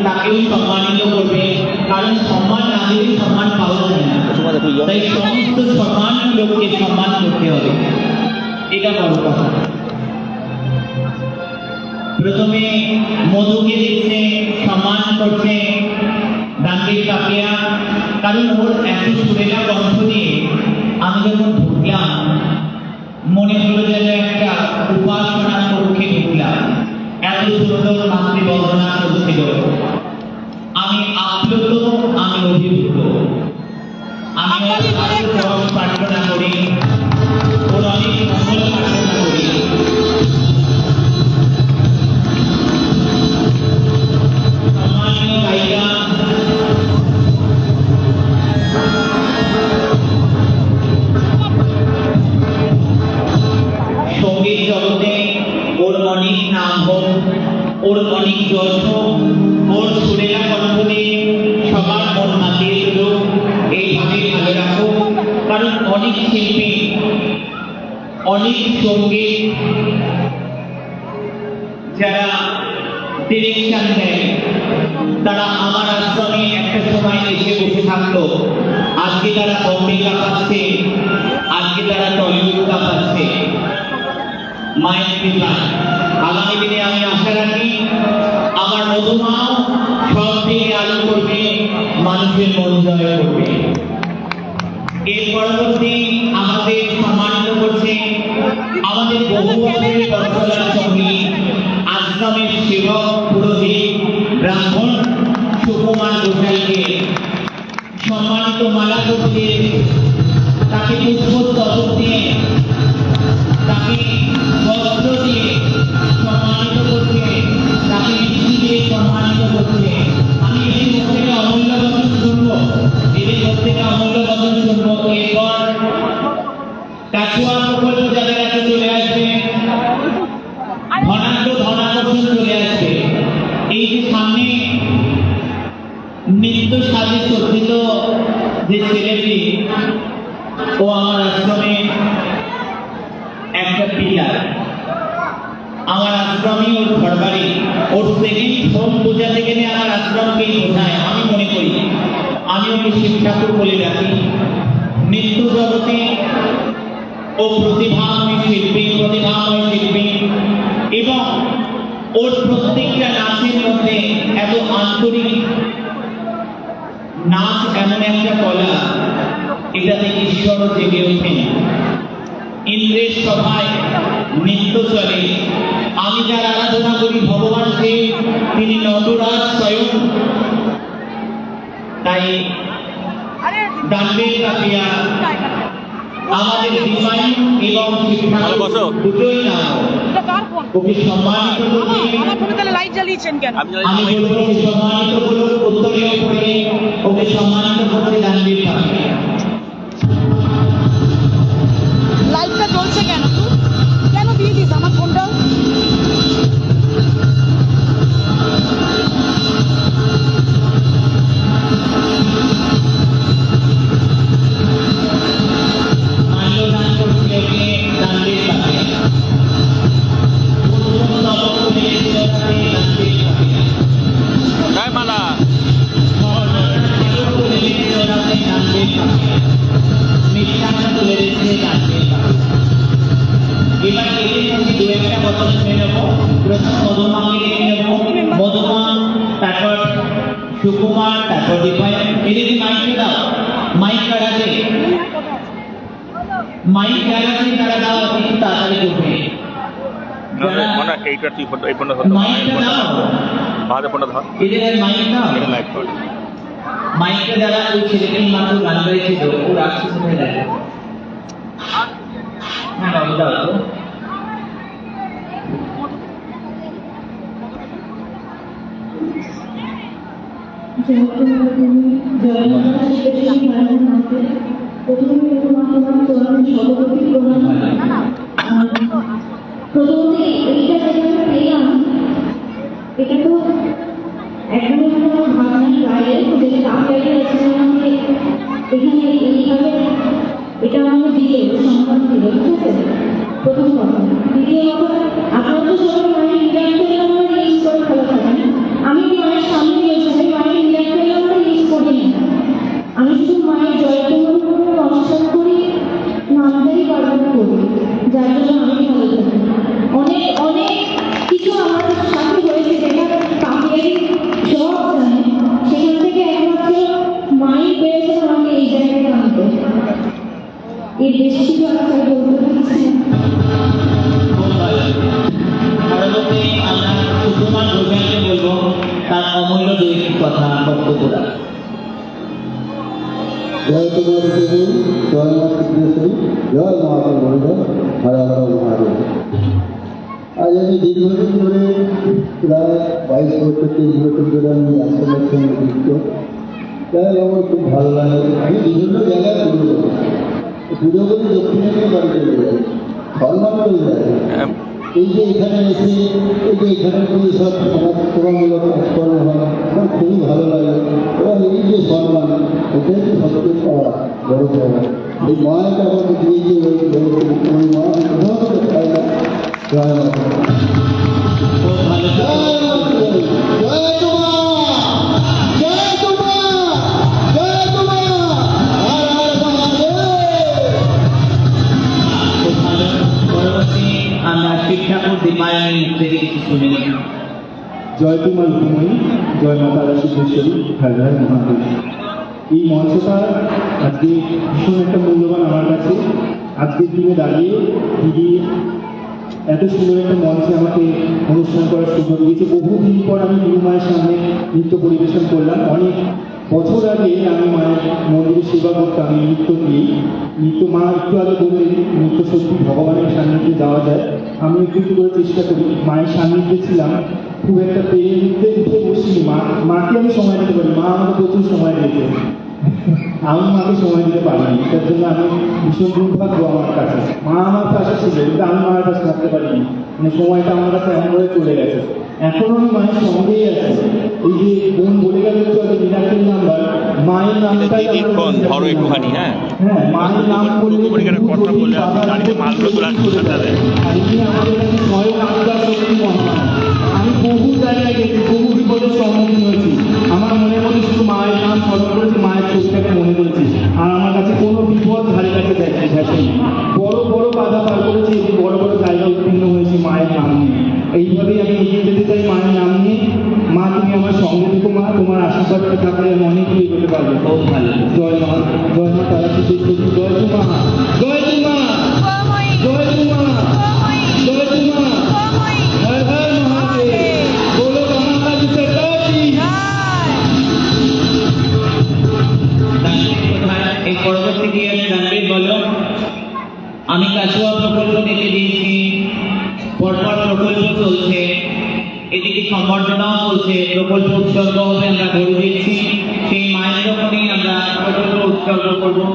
তাকেও সম্মানিত করবে, কারণ সম্মান না দিলে সম্মান পাওয়া যায় না। তাই সমস্ত সম্মানীয় লোককে সম্মান করতে হবে, এটা বড় কথা। প্রথমে মধুকে দেখছে, সম্মান করছে ডান্ডির কাকিয়া, কারণ ওর এত সুরেলা কণ্ঠ নিয়ে আমি যখন ঢুকলাম মনে হলো যেন একটা উপাসনার কক্ষে ঢুকলাম। এত সুন্দর মাতৃবন্দনা করছিল। আমি আপ্লুত, আমি অভিভূত। আমি প্রার্থনা করি, ওর অনেক মঙ্গল প্রার্থনা করি। সম্মানীয় গায়িকা সঙ্গীত জগতে ওর অনেক নাম হোক, ওর অনেক যশ হোক, ওর সুরেলা কণ্ঠ দিয়ে সবার মন মাতিয়ে তুলুক, এইভাবে ভালো রাখো। কারণ অনেক শিল্পী, অনেক সঙ্গীত যারা ডিরেকশন দেয়, তারা আমার আশ্রমে একটা সময় এসে বসে থাকতো। আজকে তারা বম্বে কাঁপাচ্ছে, আজকে তারা টলিউড কাঁপাচ্ছে। মায়ের কৃপায় আগামী দিনে আমি আশা রাখি আমার মধুমাও সব থেকে আলো করবে, মানুষের মন জয় করবে। এর পরবর্তী আমাদের সম্মানিত করছে আমাদের বহু বছরের পরম্পরার সঙ্গী, আশ্রমের সেবক পুরোহিত ব্রাহ্মণ সুকুমার গোসাইকে সম্মানিত মালা করতে, তাকে পুষ্পস্তবক দিয়ে, তাকে বস্ত্র দিয়ে সম্মানিত করছে, তাকে মিষ্টি দিয়ে সম্মানিত করছে। আমি এদের মুখ থেকে অমূল্য বচন শুনবো, এদের মুখ থেকে অমূল্য বচন শুনবো। এরপর কাছুয়া প্রকল্প যাদের কাছে চলে আসবে, ধনাকর্ষণ চলে আসবে। এই যে সামনে নৃত্য সাজে সজ্জিত যে ছেলেটি, ও আমার আশ্রমে একটা পিলার, আমার আশ্রমই ওর ঘরবাড়ি। ওর সেকেন্ড হোম বোঝাতে গেলে আমার আশ্রমকেই বোঝায় আমি মনে করি। আমি ওকে শিব ঠাকুর বলে রাখি। নৃত্য জগতে ও প্রতিভাময় শিল্পী, এবং ওর প্রত্যেকটা নাচের মধ্যে এত আন্তরিক নাচ, এমন একটা কলা, এটাতে ঈশ্বর জেগে ওঠেন। ইন্দ্রের সভায় নৃত্য চলে। আমি যার আরাধনা করি ভগবানকে, তিনি নটরাজ স্বয়ং। তাই ডান্ডের কাকিয়া আমাদের দীপায়ন এবং দুটোই নাম ওকে সম্মানিত করতে। লাইট জ্বালিয়েছেন কেন? আমি বলবো ওকে সম্মানিত করুন, উত্তরীয় করে ওকে সম্মানিত করতে ডান্ডের কাকিয়া। লাইটটা জ্বলছে কেন? কেন দিয়ে দিস আমার ফোনটা? মাল্যদান করছে ওকে ডান্ডের কাকিয়া। পুষ্পস্তবক তুলে দিতে ডান্ডের কাকিয়া। মালা তুলে দিতে ডান্ডের কাকিয়া। মিষ্টান্ন তুলে দিচ্ছে ডান্ডের কাকিয়া। এবার এদের মধ্যে দু একটা কথা শুনে নেবো। প্রথম মধুমাকে ডেকে নেবো। মধুমা, তারপর সুকুমার, তারপর দীপায়ন। এদেরকে মাইকে দাও। মাইক কারাতে, মাইক কারাতে তারা দাও, একটু তাড়াতাড়ি করবে। মাইকটা দাও, এদের মাইক দাও। মাইকটা যারা ওই ছেলেকে মাত্র গান গাইছিল, ও রাক্ষস হয়ে যায়। হ্যাঁ বাবু দাও তো। প্রথমে তোমার চরণে সভাপতি প্রণাম। প্রথমত এইটা যেটা পেলাম এটা তো একদমই আমার ভাবনার বাইরে, যেটা আপনাকে আছে আমাকে এখানে এইভাবে এটা আমাকে দিলে সম্মান দিল, ঠিক আছে, প্রথম কথা। দ্বিতীয় কথা, আপনারা তো সবাই মায়ের ইন্ডিয়ান পেলে আমরা ইউজ করে ভালো থাকেন। আমি মায়ের সামনে এসে মায়ের ইন্ডিয়ান পেলে আমরা ইউজ করি না। আমি শুধু মায়ের জয়কুমার অনুষ্ঠান করি, নামটাই পালন করি, যার জন্য আমি ভালো থাকি। অনেক অনেক কিছু আমার সাথে হয়েছে যেটা পাখিয়ারি সব জানে, সেখান থেকে একমাত্র মাই পেয়েছে আমাকে এই জায়গায় আনতে। এর বেশি কিছু আমি বলতে পারছি না। পরবর্তী আমরা সুকুমার গোস্বামীকে বলবো তার অমূল্য দুই কথা বক্তব্য রাখা। জয় কুমার দেবী, জয় মা সিদ্ধেশ্বরী, জয় মহাদেব মহিলা, হর হর মহাদেব। আজ আমি দীর্ঘদিন ধরে প্রায় 22 বছর 23 বছর ধরে আমি আশ্রমের সঙ্গে যুক্ত। তাই আমার খুব ভালো লাগে। আমি বিভিন্ন জায়গায় পুজো করি, দক্ষিণেশ্বর বাড়িতে যাই, সম্মান করে যাই। এই যে এখানে এসে এই যে এখানে সব সমাজসেবামূলক কাজকর্ম হয়, আমার খুবই ভালো লাগে। এবং এই যে সম্মান, এটাই তো সবচেয়ে পাওয়া বড় পাওয়া। এই মায়ের আমাকে দিয়েছে, ওই মা কোথাও পাই না। জয় মা, খুব ভালো জয় মা, জয় তোমা, জয় তোমা, জয় তোমা, হর হর মহাদেব। খুব ভালো। পরবর্তী আমরা শিব ঠাকুর দীপায়নের মুখ থেকে কিছু শুনে নিই। জয় কুমার ঘুমই, জয় মা তারা সিদ্ধেশ্বরী, হর হর মহাদেব। এই মঞ্চটা আজকে ভীষণ একটা মূল্যবান আমার কাছে। আজকের দিনে দাঁড়িয়ে দিদি এত সুন্দর একটা মঞ্চে আমাকে অনুষ্ঠান করার সুযোগ দিয়েছে। বহুদিন পর আমি গুরু মায়ের সামনে নৃত্য পরিবেশন করলাম। অনেক বছর আগে আমি মায়ের মন্দিরে সেবা করতাম এই নৃত্য নিয়েই। নৃত্য মা একটু আগে বললেন নৃত্য সত্যি ভগবানের সান্নিধ্যে যাওয়া যায়। আমি একটু একটু করে চেষ্টা করি। মায়ের সান্নিধ্যে ছিলাম, খুব একটা পেয়ে উঠে বসিনি। মাকে আমি সময় দিতে পারি, মা আমাকে প্রচুর সময় দিয়েছে। আমি মাকে সময় দিতে পারিনি, এটার জন্য আমি ভীষণ দুর্ভাগ্য আমার কাছে। মা আমার পাশে ছিল, কিন্তু আমি মায়ের কাছে থাকতে পারিনি। মানে সময়টা আমার কাছে এমনভাবে চলে গেছে। এখনো আমি মায়ের সঙ্গেই আছি। এই যে বোন বলে গেল মিরাকেল নাম্বার, মায়ের নামটাই দিদির ফোন ধরো একটুখানি। হ্যাঁ, হ্যাঁ, মায়ের নাম বললে কথা বলে আপনি গাড়িতে মালগুলো তোলার চেষ্টা করেন। আর ইনি আমাদের কাছে স্বয়ং আত্মা শক্তি মহান। আমি বহু জায়গায় গেছি, বহু বিপদের সম্মুখীন হয়েছি। আমার মনের মধ্যে শুধু মায়ের নাম স্মরণ করেছি, মায়ের চোখটাকে মনে করেছি। আর আমার কাছে কোনো বিপদ ধারে কাছে দেখেনি। বড় বড় বাধা পার করেছি, বড় বড় জায়গা উত্তীর্ণ হয়েছি মায়ের নাম নিয়ে। এইভাবেই আমি এগিয়ে যেতে চাই মায়ের নাম নিয়ে। মা, তুমি আমার সঙ্গে থেকো মা, তোমার আশীর্বাদটা থাকলে আমি অনেক দূর এগোতে পারবো। খুব ভালো। জয় মা, জয় মা তারা সিদ্ধেশ্বরী, জয় তোমা, জয় তোমা, জয় তোমা, জয় তোমা, হর হর মহাদেব, বলো বাংলাদেশ সরকার কি। এই পরবর্তী কি আছে জানবি বলো। আমি কাছুয়া প্রকল্প দেখে দিয়েছি, পরপর প্রকল্প চলছে, এদিকে সম্বর্ধনাও চলছে, প্রকল্প উৎসর্গ হবে, আমরা করে দিচ্ছি। সেই মায়ের যখনই আমরা প্রকল্প উৎসর্গ করবো।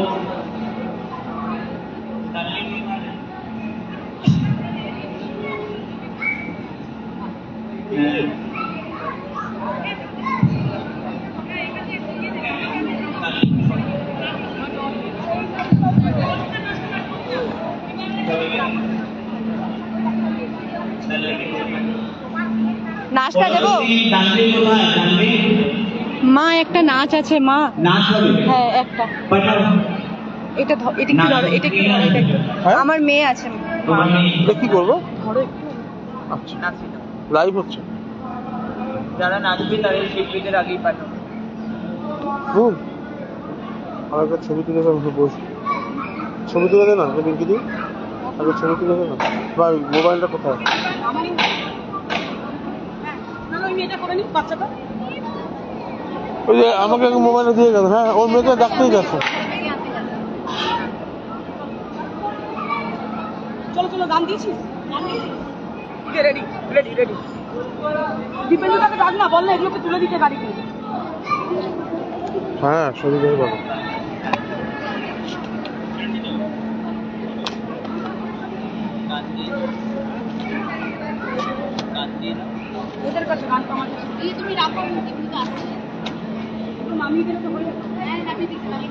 নাচটা দেবো? জানবি কোথায় জানবি? মা একটা নাচ আছে মা। নাচ হবে? হ্যাঁ একটা। পাঠাও। এটা এটা কি ধরো, এটা কি ধরো, এটা কি? আমার মেয়ে আছে। তোমার মেয়ে। এটা কি করবো? ধরো একটু। আচ্ছা, নাচি না। লাইভ হচ্ছে। যারা নাচবে তাদের শিল্পীদের আগেই পাঠাও। আমার একটা ছবি তুলে বসে ছবি তুলে দে না, বিঙ্কি দি আগে ছবি তুলে দে না। ভাই মোবাইলটা কোথায়? ওই মেয়েটা করে নি বাচ্চাটা। ওই যে আমাকে আগে মোবাইলটা দিয়ে গেল। হ্যাঁ, ওর মেয়েকে ডাকতেই গেছে। চলো চলো, গান দিয়েছিস? Ready ready ready. দীপেন্দ্রটাকে ডাক না, বল না এগুলোকে তুলে দিতে গাড়িতে। হ্যাঁ, ছবি তুলে পাবো। ওদের কাছে গান তো আমার কাছে। এই তুমি রাখো, আমি কিন্তু আসছি। মামি গেলে তো হয়ে যাবে। হ্যাঁ, আমি দিতে পারি।